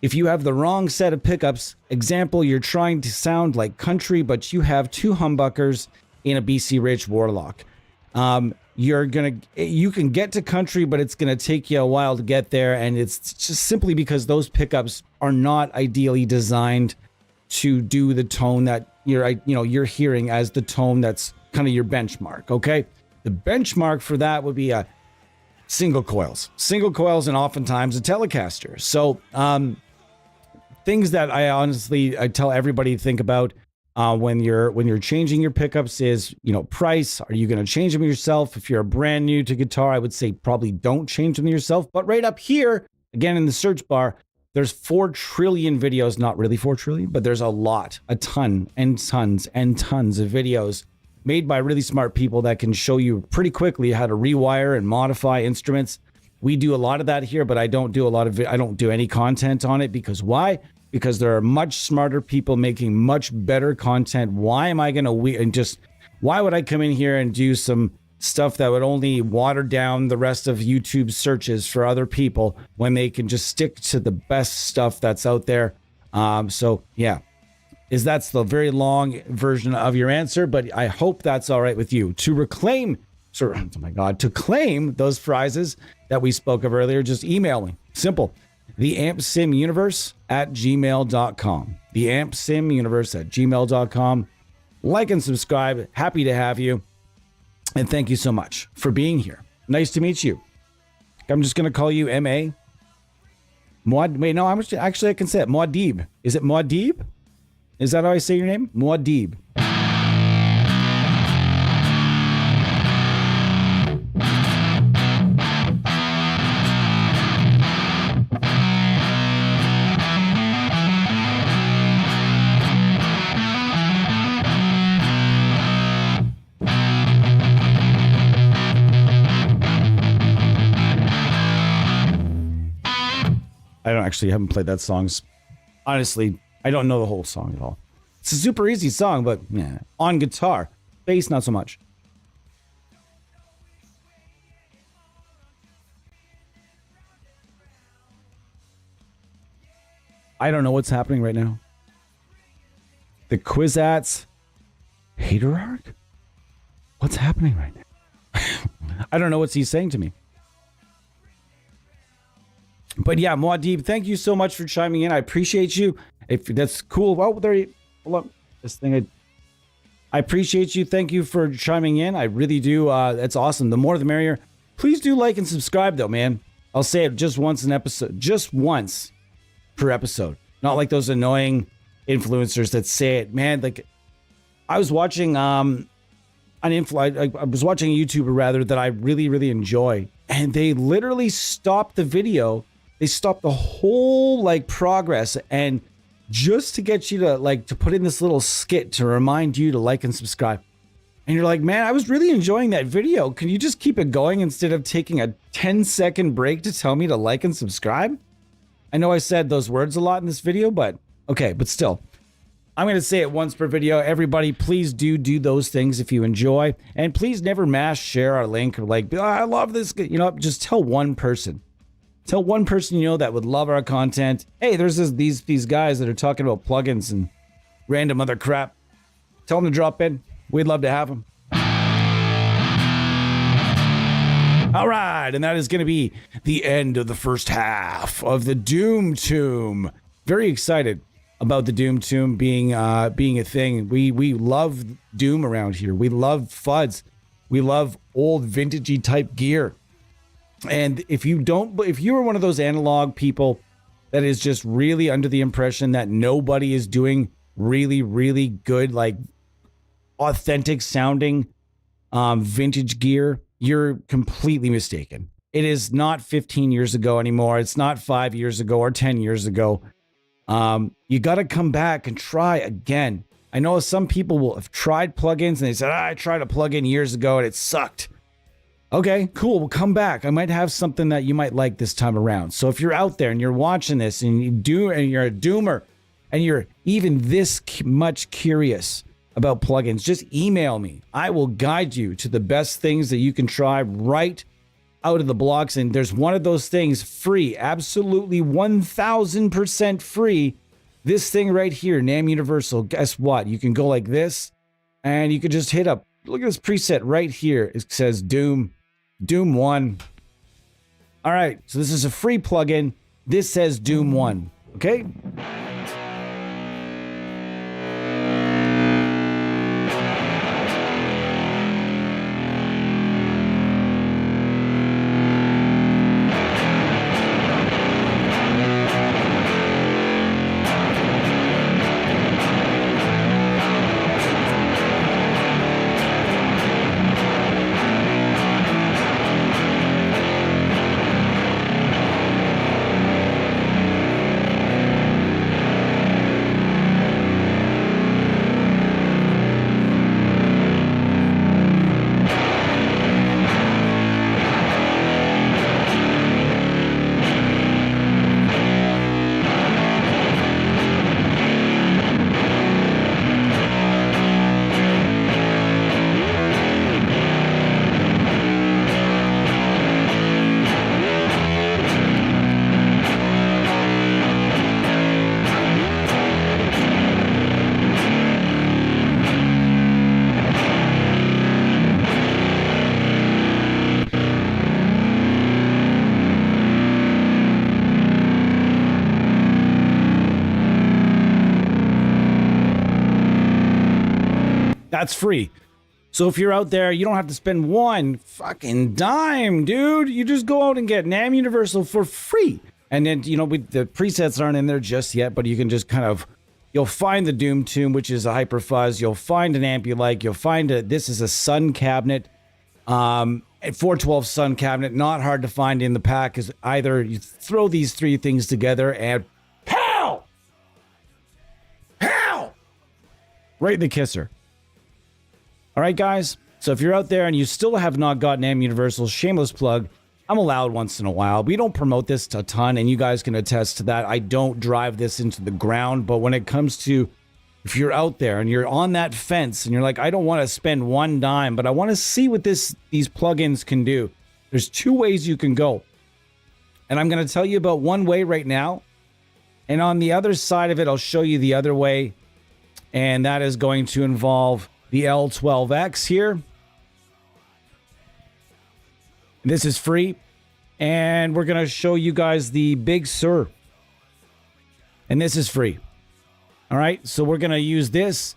if you have the wrong set of pickups, example, you're trying to sound like country, but you have two humbuckers in a BC Rich Warlock. You can get to country, but it's going to take you a while to get there. And it's just simply because those pickups are not ideally designed to do the tone that you're hearing as the tone that's kind of your benchmark. Okay. The benchmark for that would be single coils, and oftentimes a Telecaster. So things that I tell everybody to think about when you're changing your pickups is, price. Are you going to change them yourself? If you're brand new to guitar, I would say probably don't change them yourself. But right up here, again, in the search bar, there's 4 trillion videos, not really 4 trillion, but there's a ton and tons and tons of videos made by really smart people that can show you pretty quickly how to rewire and modify instruments. We do a lot of that here, but I don't do any content on it because why? Because there are much smarter people making much better content. Why would I come in here and do some stuff that would only water down the rest of YouTube's searches for other people when they can just stick to the best stuff that's out there? So yeah. That's the very long version of your answer, but I hope that's all right with you. To claim those prizes that we spoke of earlier, just email me. Simple. theampsimuniverse@gmail.com. theampsimuniverse@gmail.com. Like and subscribe. Happy to have you. And thank you so much for being here. Nice to meet you. I'm just gonna call you M.A. Muad. Wait, no, actually I can say it. Muad'Dib. Is it Muad'Dib? Is that how I say your name? Muad'Dib. I haven't played that song. Honestly, I don't know the whole song at all. It's a super easy song, but yeah, on guitar. Bass, not so much. I don't know what's happening right now. The Quizats hater arc? What's happening right now? I don't know what he's saying to me. But yeah, Muad'Dib, thank you so much for chiming in. I appreciate you. If that's cool. Well, there you hold up. This thing I appreciate you. Thank you for chiming in. I really do. That's awesome. The more the merrier. Please do like and subscribe though, man. I'll say it just once an episode. Just once per episode. Not like those annoying influencers that say it, man. Like I was watching I was watching a YouTuber rather that I really, really enjoy. And they literally stopped the video. They stopped the whole like progress, and just to get you to put in this little skit to remind you to like and subscribe. And you're like, man, I was really enjoying that video. Can you just keep it going instead of taking a 10-second break to tell me to like and subscribe? I know I said those words a lot in this video, but okay, but still. I'm going to say it once per video. Everybody, please do those things if you enjoy. And please never mass share our link or like, oh, I love this. You know, just tell one person. Tell one person you know that would love our content. Hey, there's these guys that are talking about plugins and random other crap. Tell them to drop in. We'd love to have them. All right, and that is going to be the end of the first half of the Doom Tomb. Very excited about the Doom Tomb being a thing. We love Doom around here. We love FUDs. We love old vintagey type gear. And if you are one of those analog people that is just really under the impression that nobody is doing really, really good, like authentic sounding vintage gear, you're completely mistaken. It is not 15 years ago anymore. It's not 5 years ago or 10 years ago. You got to come back and try again. I know some people will have tried plugins and they said, I tried a plugin years ago and it sucked. Okay, cool. We'll come back. I might have something that you might like this time around. So if you're out there and you're watching this and you're a doomer and you're even this much curious about plugins, just email me. I will guide you to the best things that you can try right out of the blocks. And there's one of those things free, absolutely 1000% free. This thing right here, NAMM Universal. Guess what? You can go like this and you can just hit up. Look at this preset right here. It says Doom 1. All right, so this is a free plugin. This says Doom 1, okay? That's free. So if you're out there, you don't have to spend one fucking dime, dude. You just go out and get NAMM Universal for free. And then, you know, the presets aren't in there just yet, but you can just kind of, you'll find the Doom Tune, which is a hyper fuzz. You'll find an amp you like. You'll find this is a Sun cabinet, a 412 Sun cabinet. Not hard to find in the pack, is either you throw these three things together and pow! Pow! Right in the kisser. All right, guys. So if you're out there and you still have not gotten NAMM Universal, shameless plug, I'm allowed once in a while. We don't promote this a ton, and you guys can attest to that. I don't drive this into the ground, but when it comes to, if you're out there and you're on that fence and you're like, I don't want to spend one dime, but I want to see what these plugins can do. There's two ways you can go. And I'm going to tell you about one way right now. And on the other side of it, I'll show you the other way. And that is going to involve the L12X here. This is free. And we're going to show you guys the Big Sur. And this is free. All right. So we're going to use this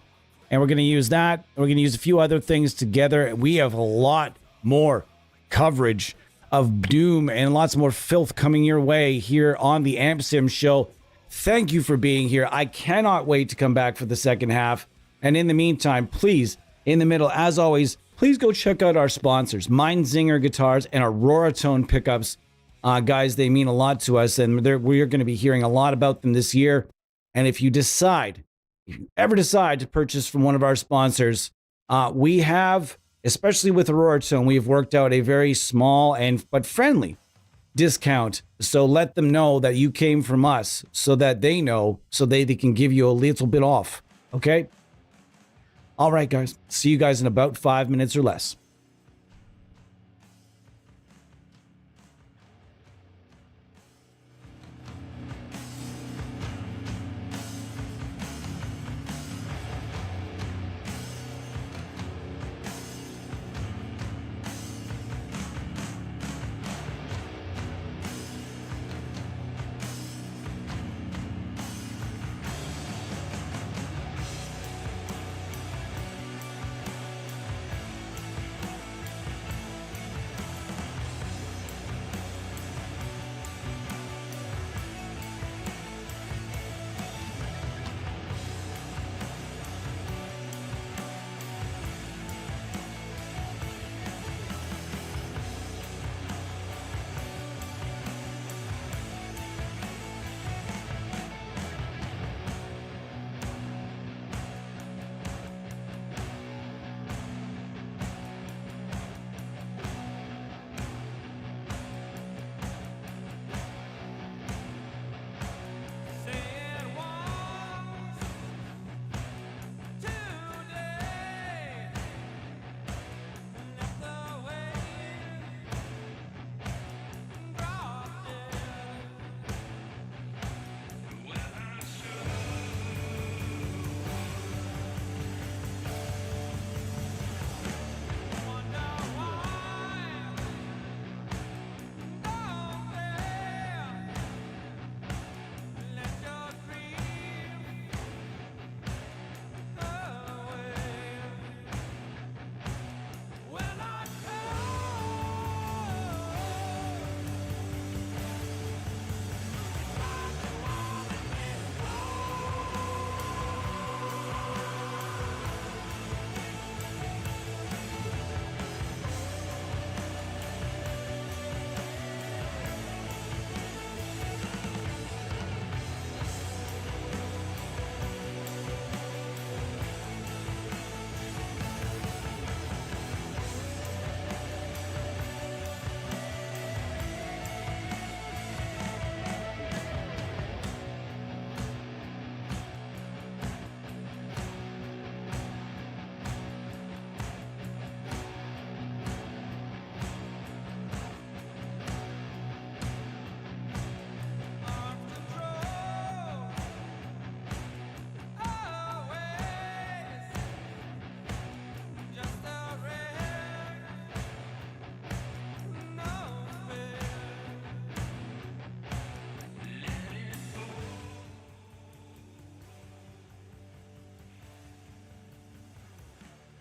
and we're going to use that. We're going to use a few other things together. We have a lot more coverage of Doom and lots more filth coming your way here on the Amp Sim show. Thank you for being here. I cannot wait to come back for the second half. And in the meantime, please, in the middle, as always, please go check out our sponsors, Mindzinger Guitars and Aurora Tone Pickups. Guys, they mean a lot to us, and we're going to be hearing a lot about them this year. And if you ever decide to purchase from one of our sponsors, we have, especially with Aurora Tone, we've worked out a very small but friendly discount. So let them know that you came from us, so that they know, so they can give you a little bit off. Okay? All right, guys. See you guys in about 5 minutes or less.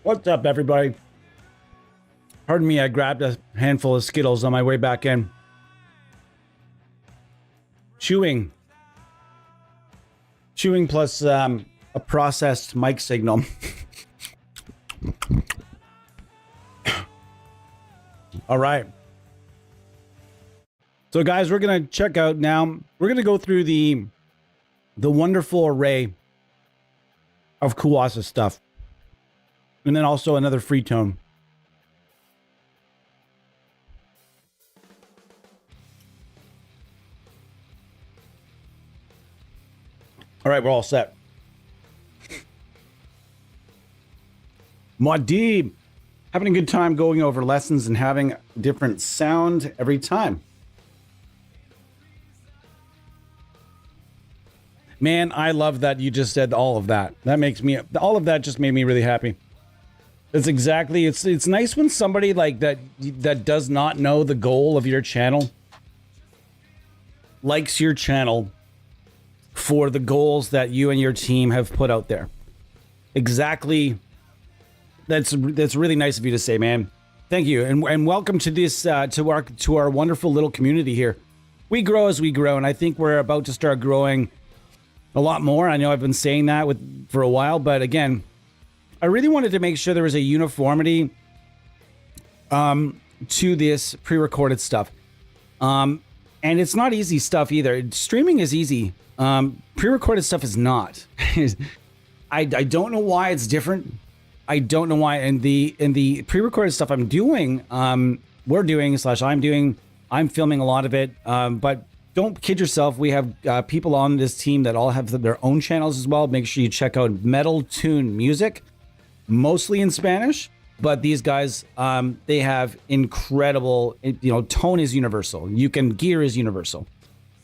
What's up, everybody? Pardon me, I grabbed a handful of Skittles on my way back in. Chewing plus a processed mic signal. All right. So guys, we're going to check out now. We're going to go through the wonderful array of Kuassa stuff. And then also another free tone. All right, we're all set. Muad'Dib, having a good time going over lessons and having different sound every time. Man, I love that you just said all of that. That makes me, all of that just made me really happy. It's exactly, it's nice when somebody like that does not know the goal of your channel likes your channel for the goals that you and your team have put out there. Exactly. That's really nice of you to say, man. Thank you, and welcome to this to our wonderful little community here. We grow as we grow, and I think we're about to start growing a lot more. I know I've been saying that for a while, but again, I really wanted to make sure there was a uniformity to this pre-recorded stuff. And it's not easy stuff either. Streaming is easy. Pre-recorded stuff is not. I don't know why it's different. I don't know why. And the pre-recorded stuff I'm doing, I'm filming a lot of it. But don't kid yourself. We have people on this team that all have their own channels as well. Make sure you check out Metal Tune Music, mostly in Spanish. But these guys, they have incredible, tone is universal. Gear is universal.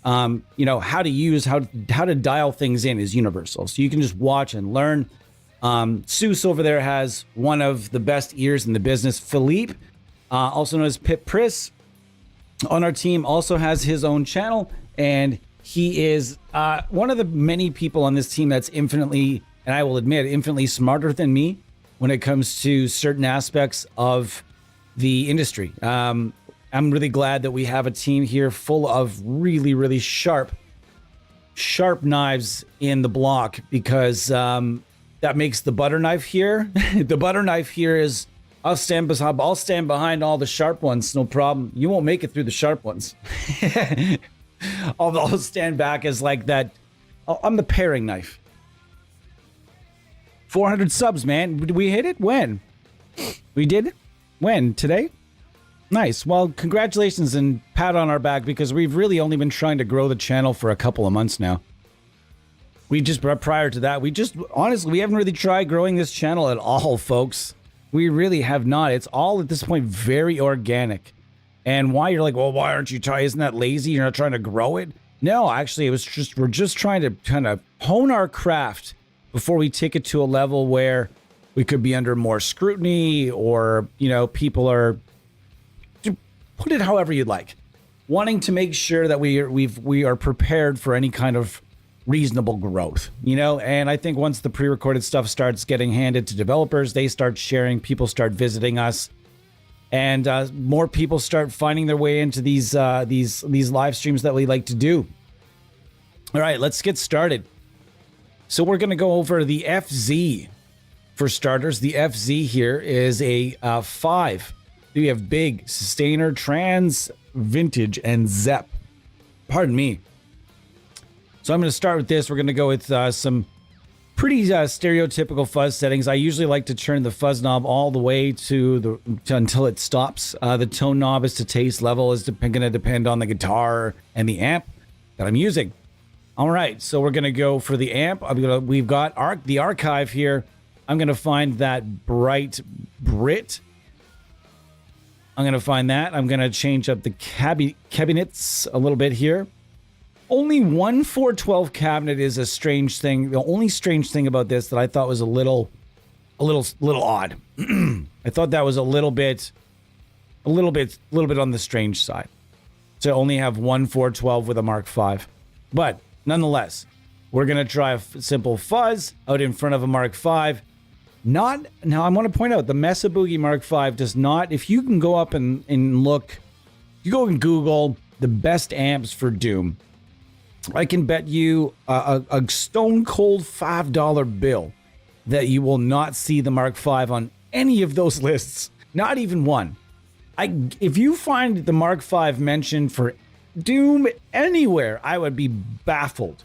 How to dial things in is universal. So you can just watch and learn. Seuss over there has one of the best ears in the business. Philippe, also known as Pip Priss, on our team also has his own channel, and he is one of the many people on this team that's infinitely, and I will admit, infinitely smarter than me when it comes to certain aspects of the industry. I'm really glad that we have a team here full of really, really sharp knives in the block, because that makes the butter knife here. The butter knife here is, I'll stand behind all the sharp ones, no problem. You won't make it through the sharp ones. I'll stand back as like that. I'm the paring knife. 400 subs, man. Did we hit it? When? We did? When? Today? Nice. Well, congratulations and pat on our back, because we've really only been trying to grow the channel for a couple of months now. Prior to that, honestly, we haven't really tried growing this channel at all, folks. We really have not. It's all at this point very organic. And why you're like, well, why aren't you trying? Isn't that lazy? You're not trying to grow it? No, actually, we're just trying to kind of hone our craft before we take it to a level where we could be under more scrutiny, or, people are, put it however you'd like, wanting to make sure that we are prepared for any kind of reasonable growth, and I think once the pre-recorded stuff starts getting handed to developers, they start sharing, people start visiting us, and more people start finding their way into these live streams that we like to do. All right, let's get started. So we're going to go over the FZ for starters. The FZ here is a 5. We have Big, Sustainer, Trans, Vintage, and Zep. Pardon me. So I'm going to start with this. We're going to go with some pretty stereotypical fuzz settings. I usually like to turn the fuzz knob all the way to until it stops. The tone knob is to taste level, is going to depend on the guitar and the amp that I'm using. All right, so we're going to go for the amp. We've got the archive here. I'm going to find that Bright Brit. I'm going to find that. I'm going to change up the cabinets a little bit here. Only one 412 cabinet is a strange thing. The only strange thing about this that I thought was a little odd. I thought that was a little bit on the strange side. To only have one 412 with a Mark V. But nonetheless, we're going to try a simple fuzz out in front of a Mark V. Not now. I want to point out the Mesa Boogie Mark V does not. If you can go up and look, you go and Google the best amps for Doom. I can bet you a stone cold $5 bill that you will not see the Mark V on any of those lists. Not even one. If you find the Mark V mentioned for Doom anywhere, I would be baffled.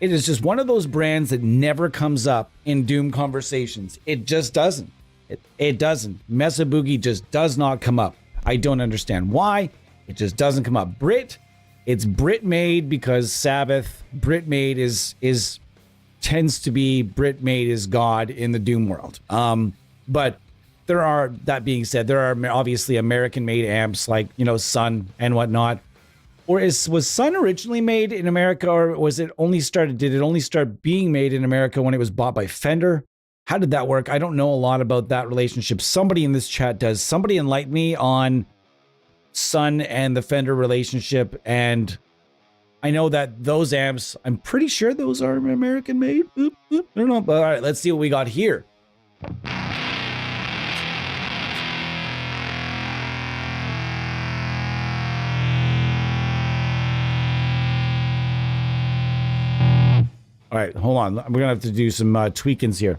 It is just one of those brands that never comes up in Doom conversations. It just doesn't. It doesn't. Mesa Boogie just does not come up. I don't understand why. It just doesn't come up. It's Brit made because Sabbath. Brit made tends to be Brit made is God in the Doom world. But that being said, there are obviously American made amps like, Sun and whatnot. Or was Sun originally made in America, or did it only start being made in America when it was bought by Fender? How did that work? I don't know a lot about that relationship. Somebody in this chat does. Somebody enlighten me on Sun and the Fender relationship. And I know that those amps, I'm pretty sure those are American made. I don't know. But all right, let's see what we got here. All right, hold on. We're going to have to do some tweakings here.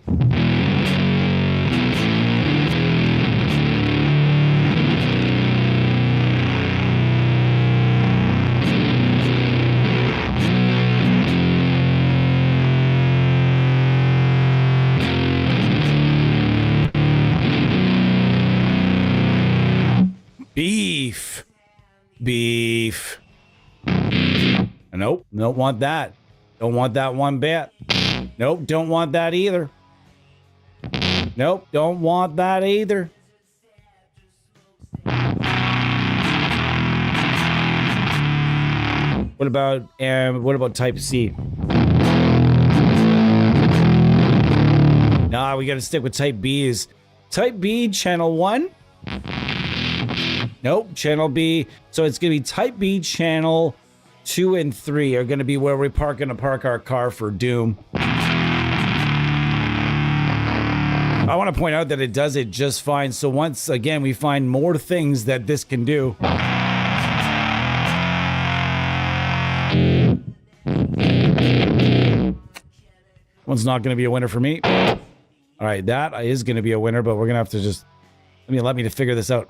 Beef. Nope, don't want that. Don't want that one bit. Nope, don't want that either. Nope, don't want that either. What about type C? Nah, we got to stick with type B. Is type B channel 1? Nope, channel B. So it's going to be type B channel 2 and 3 are going to be where we're going to park our car for Doom. I want to point out that it does it just fine. So once again, we find more things that this can do. One's not going to be a winner for me. All right, that is going to be a winner, but we're going to have to just let me to figure this out.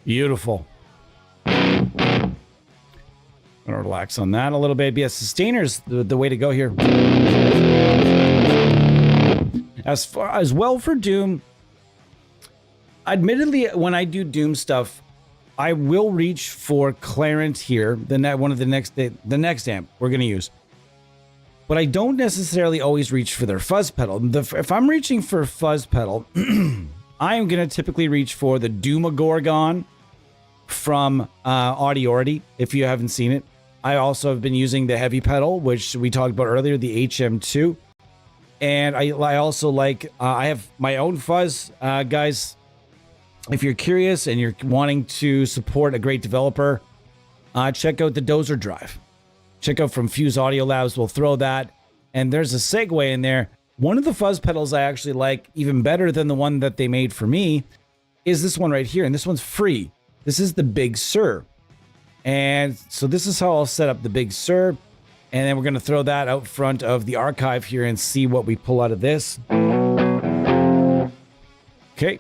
Beautiful. I'm gonna relax on that a little bit. But yeah, sustainer's the way to go here. As well for Doom, admittedly, when I do Doom stuff, I will reach for Clarent here, the next amp we're gonna use. But I don't necessarily always reach for their fuzz pedal. If I'm reaching for a fuzz pedal, I am gonna typically reach for the Doomagorgon from Audiority, if you haven't seen it. I also have been using the heavy pedal, which we talked about earlier, the HM2. And I also like, I have my own fuzz. Guys, if you're curious and you're wanting to support a great developer, check out the Dozer Drive. Check out from Fuse Audio Labs. We'll throw that. And there's a segue in there. One of the fuzz pedals I actually like even better than the one that they made for me is this one right here. And this one's free. This is the Big Sur. And so this is how I'll set up the Big Sur. And then we're going to throw that out front of the archive here and see what we pull out of this. Okay.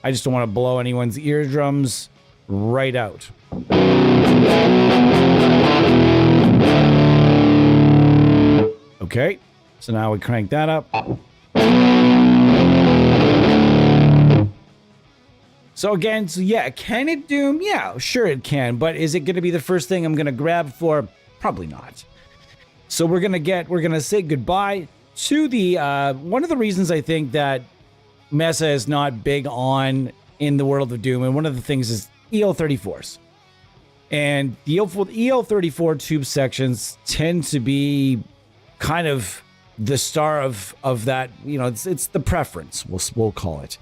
I just don't want to blow anyone's eardrums right out. Okay. So now we crank that up. So again, can it Doom? Yeah, sure it can. But is it going to be the first thing I'm going to grab for? Probably not. So we're going to say goodbye to the, one of the reasons I think that Mesa is not big on in the world of Doom, and one of the things is EL34s. And the EL34 tube sections tend to be kind of the star of that, it's the preference, we'll call it.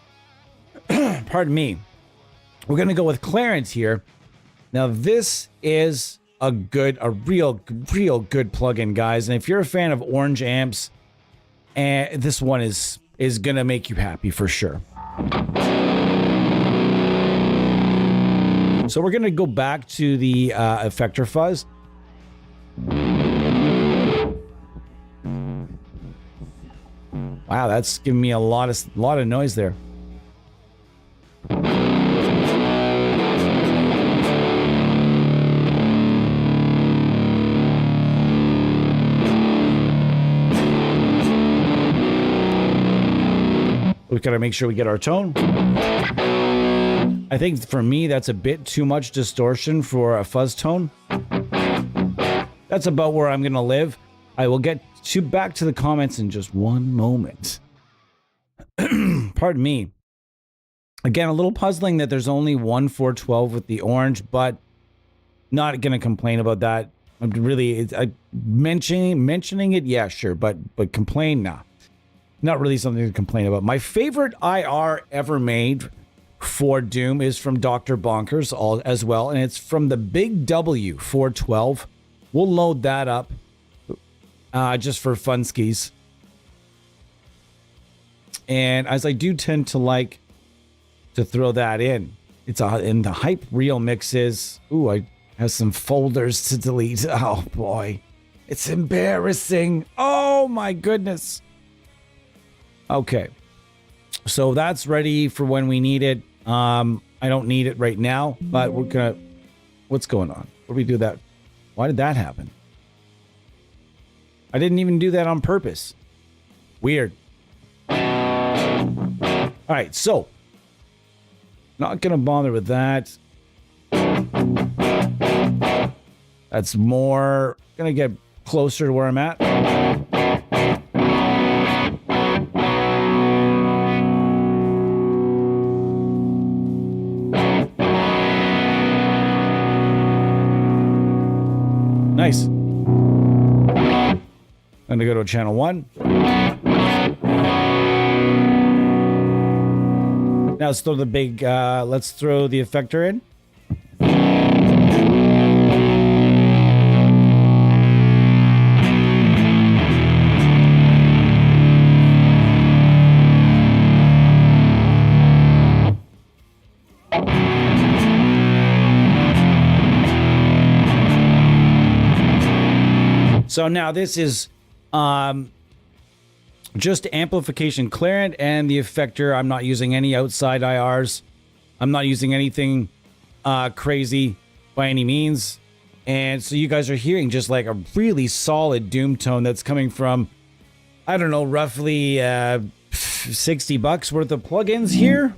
Pardon me. We're going to go with Clarence here. Now, this is a real good plugin, guys. And if you're a fan of orange amps, and this one is going to make you happy for sure. So we're going to go back to the effector fuzz. Wow, that's giving me a lot of noise there. We gotta make sure we get our tone. I think for me, that's a bit too much distortion for a fuzz tone. That's about where I'm gonna live. I will get back to the comments in just one moment. Pardon me. Again, a little puzzling that there's only one 412 with the orange, but not gonna complain about that. I'm really mentioning it, yeah, sure, but complain, nah. Not really something to complain about. My favorite IR ever made for Doom is from Dr. Bonkers as well, and it's from the Big W 412. We'll load that up just for funskies. And as I do tend to like to throw that in, it's in the hype reel mixes. Ooh, I have some folders to delete. Oh boy, it's embarrassing. Oh my goodness. Okay, so that's ready for when we need it. I don't need it right now, but we're gonna. What's going on? Where do we do that? Why did that happen? I didn't even do that on purpose. Weird. All right, so not gonna bother with that. That's more. Gonna get closer to where I'm at. Nice. I'm gonna go to channel 1. Now let's throw the big, let's throw the effector in. So now this is just amplification clearant and the effector. I'm not using any outside IRs. I'm not using anything crazy by any means. And so you guys are hearing just like a really solid Doom tone that's coming from, I don't know, roughly $60 worth of plugins here.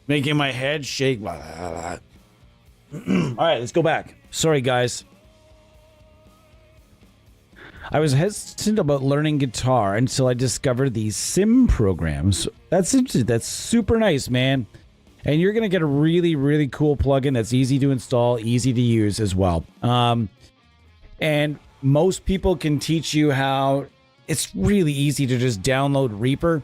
Making my head shake. All right, let's go back. Sorry, guys. I was hesitant about learning guitar until I discovered these sim programs. That's super nice, man. And you're going to get a really, really cool plugin that's easy to install, easy to use as well. And most people can teach you how. It's really easy to just download Reaper.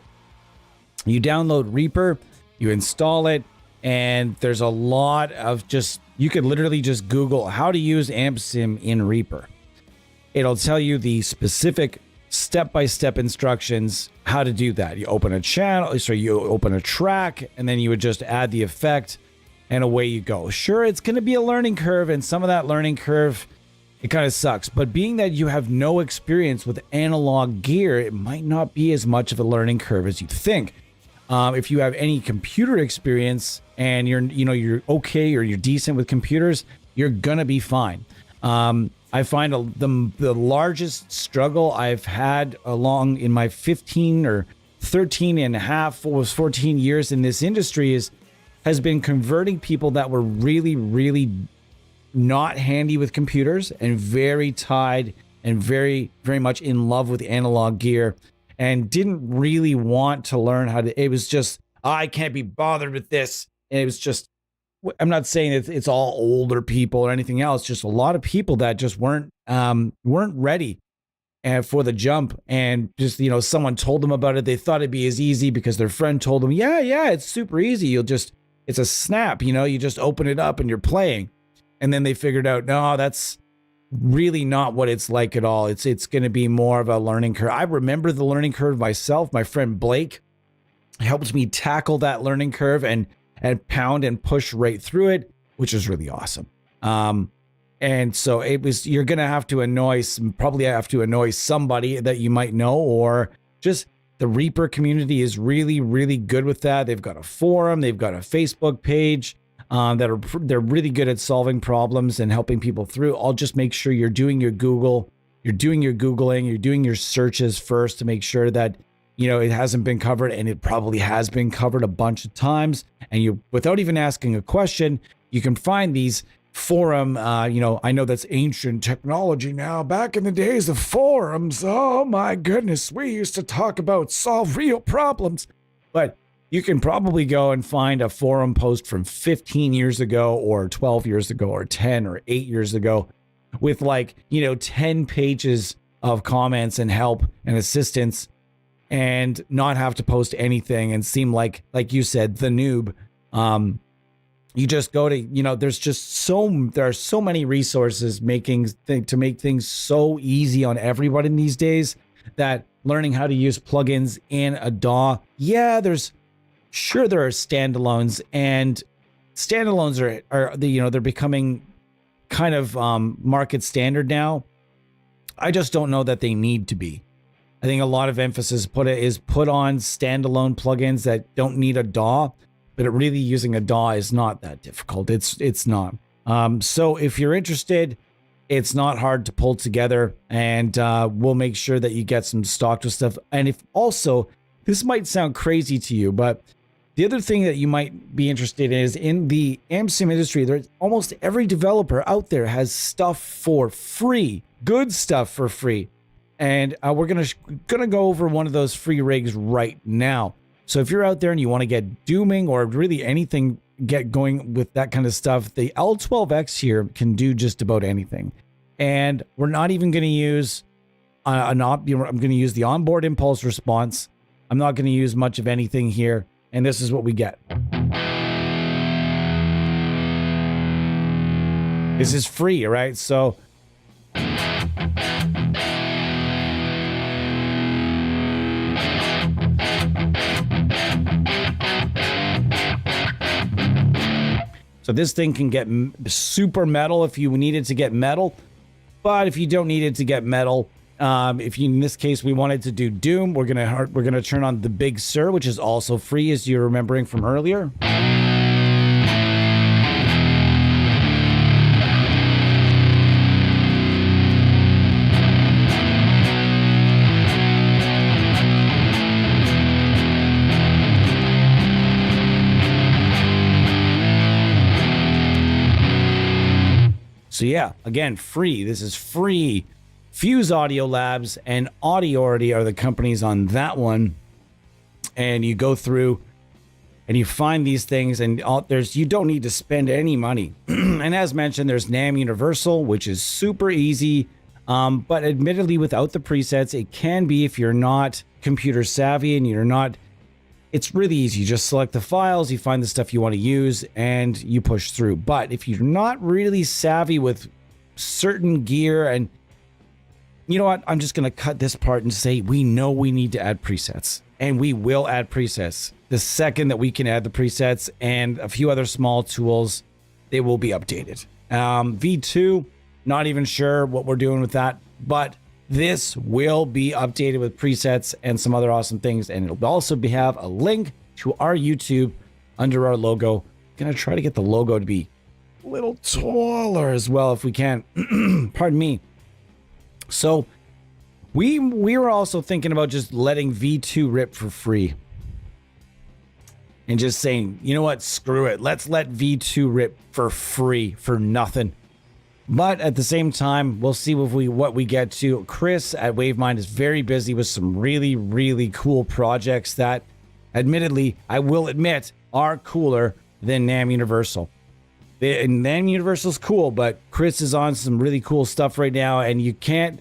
You download Reaper. You install it, and there's a lot of you could literally just Google how to use AmpSim in Reaper. It'll tell you the specific step-by-step instructions how to do that. You open a channel, so you open a track, and then you would just add the effect, and away you go. Sure, it's going to be a learning curve, and some of that learning curve, it kind of sucks. But being that you have no experience with analog gear, it might not be as much of a learning curve as you think. If you have any computer experience and you're okay or you're decent with computers, you're gonna be fine. I find the largest struggle I've had along in my 15 or 13 and a half, almost 14 years in this industry has been converting people that were really, really not handy with computers and very tied and very, very much in love with analog gear and didn't really want to learn how to. It was just, I can't be bothered with this. And it was just, I'm not saying it's all older people or anything else, just a lot of people that just weren't ready for the jump. And just, someone told them about it. They thought it'd be as easy because their friend told them, yeah, it's super easy. It's a snap, you just open it up and you're playing. And then they figured out, no, that's really not what it's like at all. It's going to be more of a learning curve. I remember the learning curve myself. My friend Blake helped me tackle that learning curve and pound and push right through it, which is really awesome. And so you're going to have to annoy somebody that you might know, or just the Reaper community is really, really good with that. They've got a forum, they've got a Facebook page. They're really good at solving problems and helping people through. I'll just make sure you're doing your Googling, you're doing your searches first to make sure that, it hasn't been covered, and it probably has been covered a bunch of times. And without even asking a question, you can find these forum, I know that's ancient technology now. Back in the days of forums, oh my goodness, we used to solve real problems. But you can probably go and find a forum post from 15 years ago or 12 years ago or 10 or 8 years ago with 10 pages of comments and help and assistance, and not have to post anything and seem like you said, the noob. You just go to, there are so many resources to make things so easy on everybody these days, that learning how to use plugins in a DAW, there are standalones, and standalones are they're becoming kind of market standard now. I just don't know that they need to be. I think a lot of emphasis is put on standalone plugins that don't need a DAW, but really using a DAW is not that difficult. It's not. So if you're interested, it's not hard to pull together, and we'll make sure that you get some stocked with stuff. And if also, this might sound crazy to you, but the other thing that you might be interested in is in the AmSim industry, there's almost every developer out there has stuff for free, good stuff for free. And we're gonna go over one of those free rigs right now. So if you're out there and you want to get dooming or really anything, get going with that kind of stuff, the L12X here can do just about anything. And we're not even going to use I'm going to use the onboard impulse response. I'm not going to use much of anything here. And this is what we get. This is free, right? So this thing can get super metal if you needed to get metal. But if you don't need it to get metal, in this case, we wanted to do Doom, we're gonna turn on the Big Sur, which is also free, as you're remembering from earlier. So yeah, again, free. This is free. Fuse Audio Labs and Audiority are the companies on that one. And you go through and you find these things, and you don't need to spend any money. And as mentioned, there's NAMM Universal, which is super easy. But admittedly, without the presets, it can be, if you're not computer savvy and you're not, it's really easy. You just select the files, you find the stuff you want to use, and you push through. But if you're not really savvy with certain gear, and you know what? I'm just going to cut this part and say we know we need to add presets, and we will add presets. The second that we can add the presets and a few other small tools, they will be updated. V2, not even sure what we're doing with that, but this will be updated with presets and some other awesome things. And it'll also have a link to our YouTube under our logo. Gonna try to get the logo to be a little taller as well if we can. Pardon me. So we were also thinking about just letting V2 rip for free. And just saying, you know what, screw it. Let's let V2 rip for free, for nothing. But at the same time, we'll see what we get to. Chris at Wavemind is very busy with some really, really cool projects that, admittedly, I will admit, are cooler than NAMM Universal. And NAMM Universal's cool, but Chris is on some really cool stuff right now, and you can't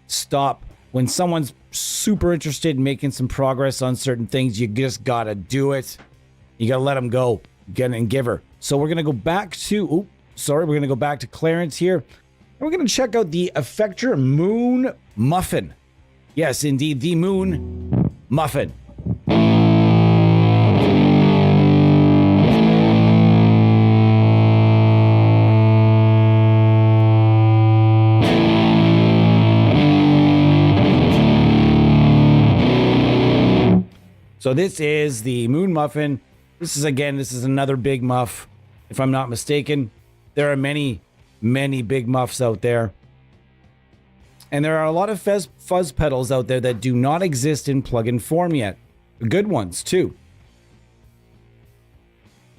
stop. When someone's super interested in making some progress on certain things, you just gotta do it. You gotta let them go. Get and give her. So we're gonna go back to... we're going to go back to Clarence here. And we're going to check out the Effector Moon Muffin. Yes, indeed, the Moon Muffin. So this is the Moon Muffin. This is another big muff, if I'm not mistaken. There are many, many big muffs out there. And there are a lot of fuzz pedals out there that do not exist in plugin form yet. Good ones, too.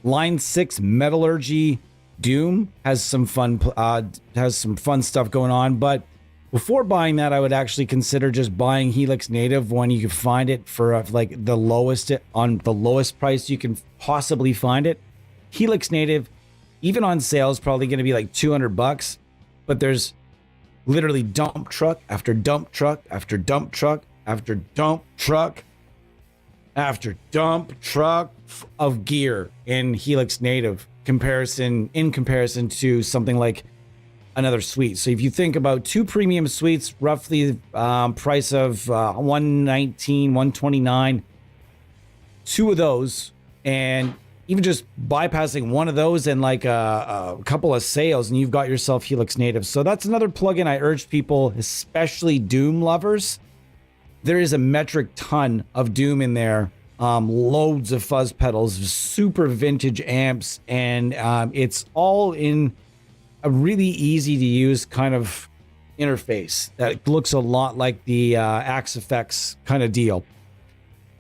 Line 6 Metallurgy Doom has some fun stuff going on. But before buying that, I would actually consider just buying Helix Native when you can find it for like the lowest price you can possibly find it. Helix Native, even on sale, is probably going to be like $200, but there's literally dump truck after dump truck after dump truck after dump truck after dump truck of gear in Helix Native in comparison to something like another suite. So if you think about two premium suites, roughly price of $119, $129, two of those, and even just bypassing one of those and like a couple of sales, and you've got yourself Helix Native. So that's another plugin I urge people, especially Doom lovers. There is a metric ton of Doom in there. Loads of fuzz pedals, super vintage amps, and it's all in a really easy to use kind of interface that looks a lot like the Axe Effects kind of deal.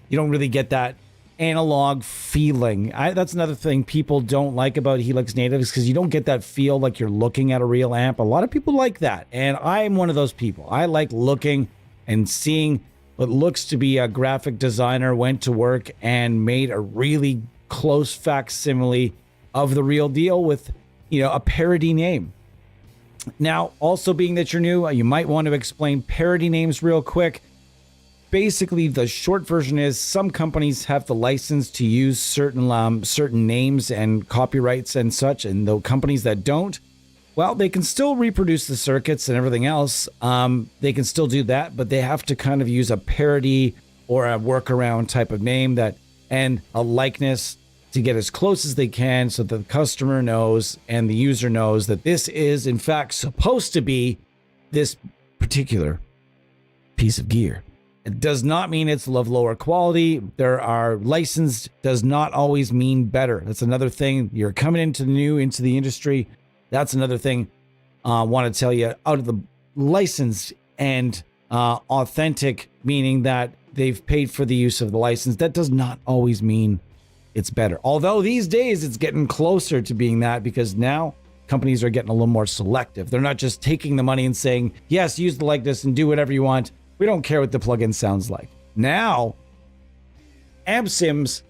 You don't really get that analog feeling. That's another thing people don't like about Helix Native, is because you don't get that feel like you're looking at a real amp. A lot of people like that, and I'm one of those people. I like looking and seeing what looks to be a graphic designer went to work and made a really close facsimile of the real deal with, a parody name. Now, also being that you're new, you might want to explain parody names real quick. Basically, the short version is some companies have the license to use certain names and copyrights and such, and the companies that don't, well, they can still reproduce the circuits and everything else. They can still do that, but they have to kind of use a parody or a workaround type of name and a likeness to get as close as they can so that the customer knows and the user knows that this is, in fact, supposed to be this particular piece of gear. It does not mean it's of lower quality. There are licensed does not always mean better. That's another thing. You're coming into the industry. That's another thing I want to tell you. Out of the licensed and authentic, meaning that they've paid for the use of the license, that does not always mean it's better. Although these days it's getting closer to being that, because now companies are getting a little more selective. They're not just taking the money and saying, yes, use the likeness and do whatever you want. We don't care what the plugin sounds like. Now, amp sims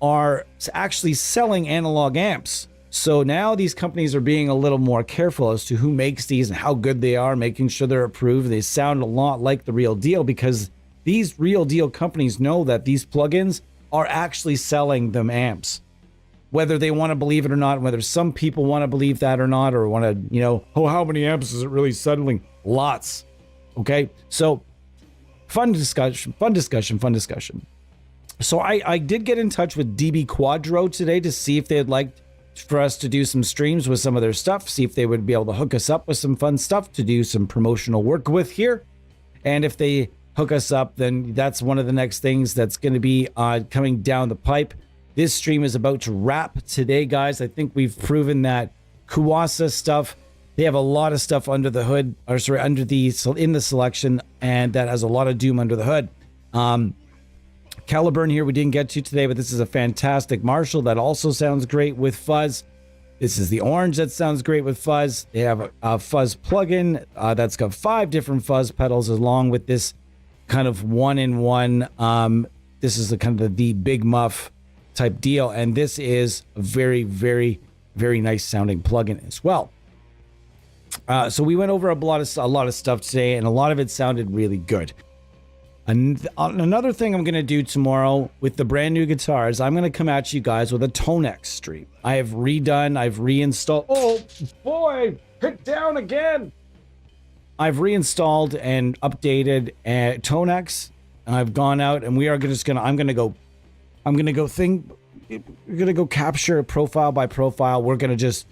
are actually selling analog amps. So now these companies are being a little more careful as to who makes these and how good they are, making sure they're approved. They sound a lot like the real deal, because these real deal companies know that these plugins are actually selling them amps. Whether they want to believe it or not, whether some people want to believe that or not, or want to, how many amps is it really settling? Lots Okay, so fun discussion. So I did get in touch with DB Quadro today to see if they'd like for us to do some streams with some of their stuff, see if they would be able to hook us up with some fun stuff to do some promotional work with here. And if they hook us up, then that's one of the next things that's going to be coming down the pipe. This stream is about to wrap today, guys. I think we've proven that Kuassa stuff, they have a lot of stuff under the hood, or sorry, in the selection, and that has a lot of Doom under the hood. Caliburn here we didn't get to today, but this is a fantastic Marshall that also sounds great with fuzz. This is the orange that sounds great with fuzz. They have a fuzz plugin that's got 5 different fuzz pedals along with this kind of one-in-one. This is the kind of the big muff type deal, and this is a very, very, very nice sounding plugin as well. So we went over a lot of stuff today, and a lot of it sounded really good. Another thing I'm going to do tomorrow with the brand new guitars, I'm going to come at you guys with a Tonex stream. I've reinstalled. Oh boy, hit down again. I've reinstalled and updated Tonex. I've gone out and we're going to go capture profile by profile. We're going to just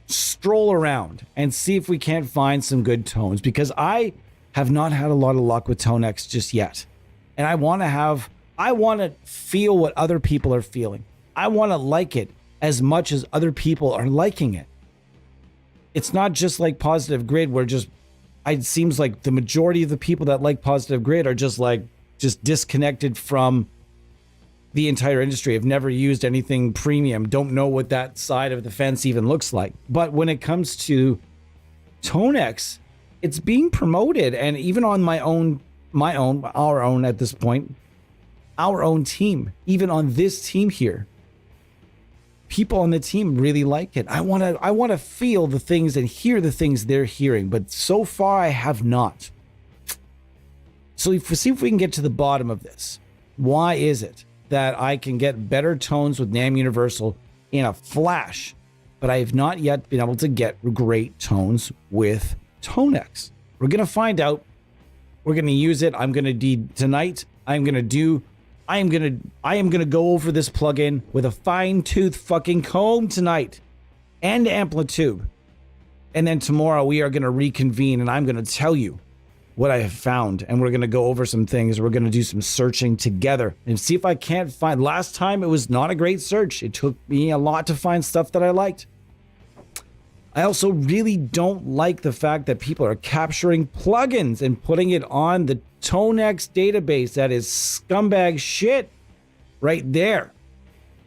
stroll around and see if we can't find some good tones, because I have not had a lot of luck with Tonex just yet. And I want to feel what other people are feeling. I want to like it as much as other people are liking it. It's not just like Positive Grid where it seems like the majority of the people that like Positive Grid are just disconnected from the entire industry, have never used anything premium, don't know what that side of the fence even looks like. But when it comes to Tonex, it's being promoted, and even on our own at this point, our own team, even on this team here, people on the team really like it. I want to feel the things and hear the things they're hearing, but so far I have not. So see if we can get to the bottom of this. Why is it that I can get better tones with NAMM Universal in a flash, but I have not yet been able to get great tones with Tonex? We're going to find out. We're going to use it. I'm going to tonight. I am going to go over this plugin with a fine-tooth fucking comb tonight and amplitude. And then tomorrow we are going to reconvene and I'm going to tell you what I have found, and we're going to go over some things. We're going to do some searching together and see if I can't find. Last time it was not a great search. It took me a lot to find stuff that I liked. I also really don't like the fact that people are capturing plugins and putting it on the Tonex database. That is scumbag shit right there.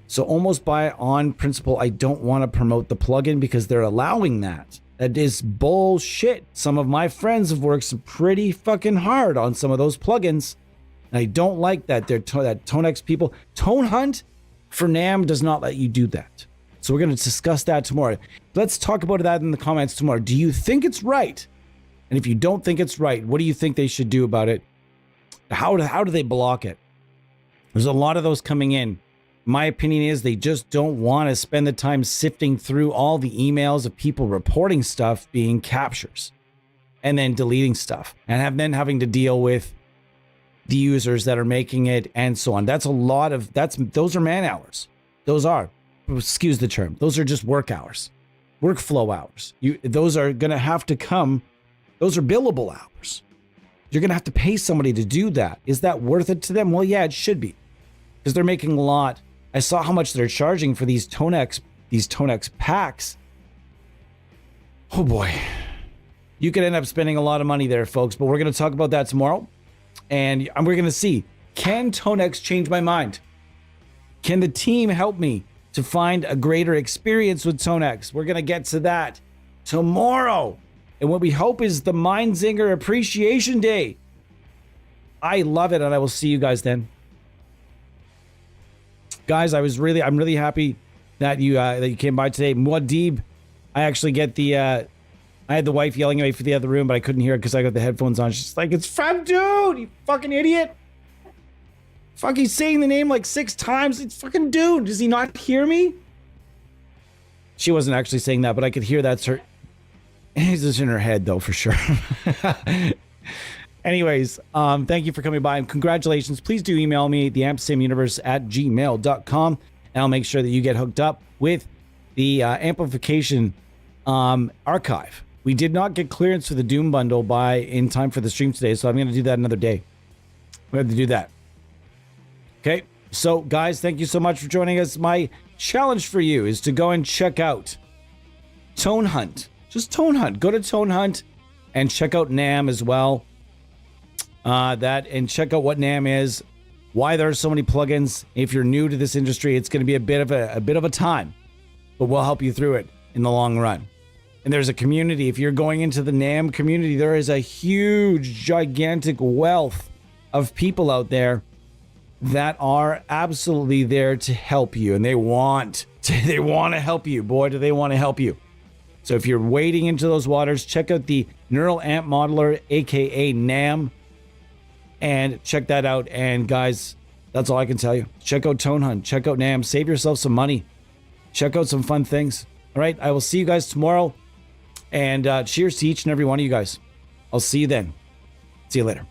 So almost on principle, I don't want to promote the plugin because they're allowing that. That is bullshit. Some of my friends have worked pretty fucking hard on some of those plugins. And I don't like that. That Tonex people. Tone Hunt for NAMM does not let you do that. So we're going to discuss that tomorrow. Let's talk about that in the comments tomorrow. Do you think it's right? And if you don't think it's right, what do you think they should do about it? How do they block it? There's a lot of those coming in. My opinion is they just don't want to spend the time sifting through all the emails of people reporting stuff being captures and then deleting stuff and then having to deal with the users that are making it and so on. Those are man hours. Excuse the term. Those are just work hours, workflow hours. Those are going to have to come. Those are billable hours. You're going to have to pay somebody to do that. Is that worth it to them? Well, yeah, it should be, because they're making a lot. I saw how much they're charging for these Tonex packs. Oh boy. You could end up spending a lot of money there, folks, but we're going to talk about that tomorrow. And we're going to see, can Tonex change my mind? Can the team help me to find a greater experience with Tonex? We're going to get to that tomorrow. And what we hope is the Mindzinger Appreciation Day. I love it, and I will see you guys then. Guys, I'm really happy that you came by today. Muad'Dib, I actually get I had the wife yelling at me for the other room, but I couldn't hear it because I got the headphones on. She's like, "It's Feb, dude, you fucking idiot." Fucking saying the name like 6 times. It's fucking dude. Does he not hear me? She wasn't actually saying that, but I could hear that's her. It's just in her head, though, for sure. Anyways, thank you for coming by and congratulations. Please do email me, theampsimuniverse@gmail.com, and I'll make sure that you get hooked up with the amplification archive. We did not get clearance for the Doom bundle in time for the stream today, so I'm going to do that another day. We have to do that. Okay, so guys, thank you so much for joining us. My challenge for you is to go and check out Tone Hunt. Just Tone Hunt. Go to Tone Hunt and check out NAM as well. And check out what NAM is, why there are so many plugins. If you're new to this industry, it's going to be a bit of a time, but we'll help you through it in the long run. And there's a community. If you're going into the NAM community, there is a huge, gigantic wealth of people out there that are absolutely there to help you, and they want to help you. Boy, do they want to help you. So if you're wading into those waters, check out the Neural Amp Modeler, aka NAM, and check that out. And guys, that's all I can tell you. Check out Tone Hunt, check out NAM, save yourself some money, check out some fun things. All right, I will see you guys tomorrow, and cheers to each and every one of you guys. I'll see you then. See you later.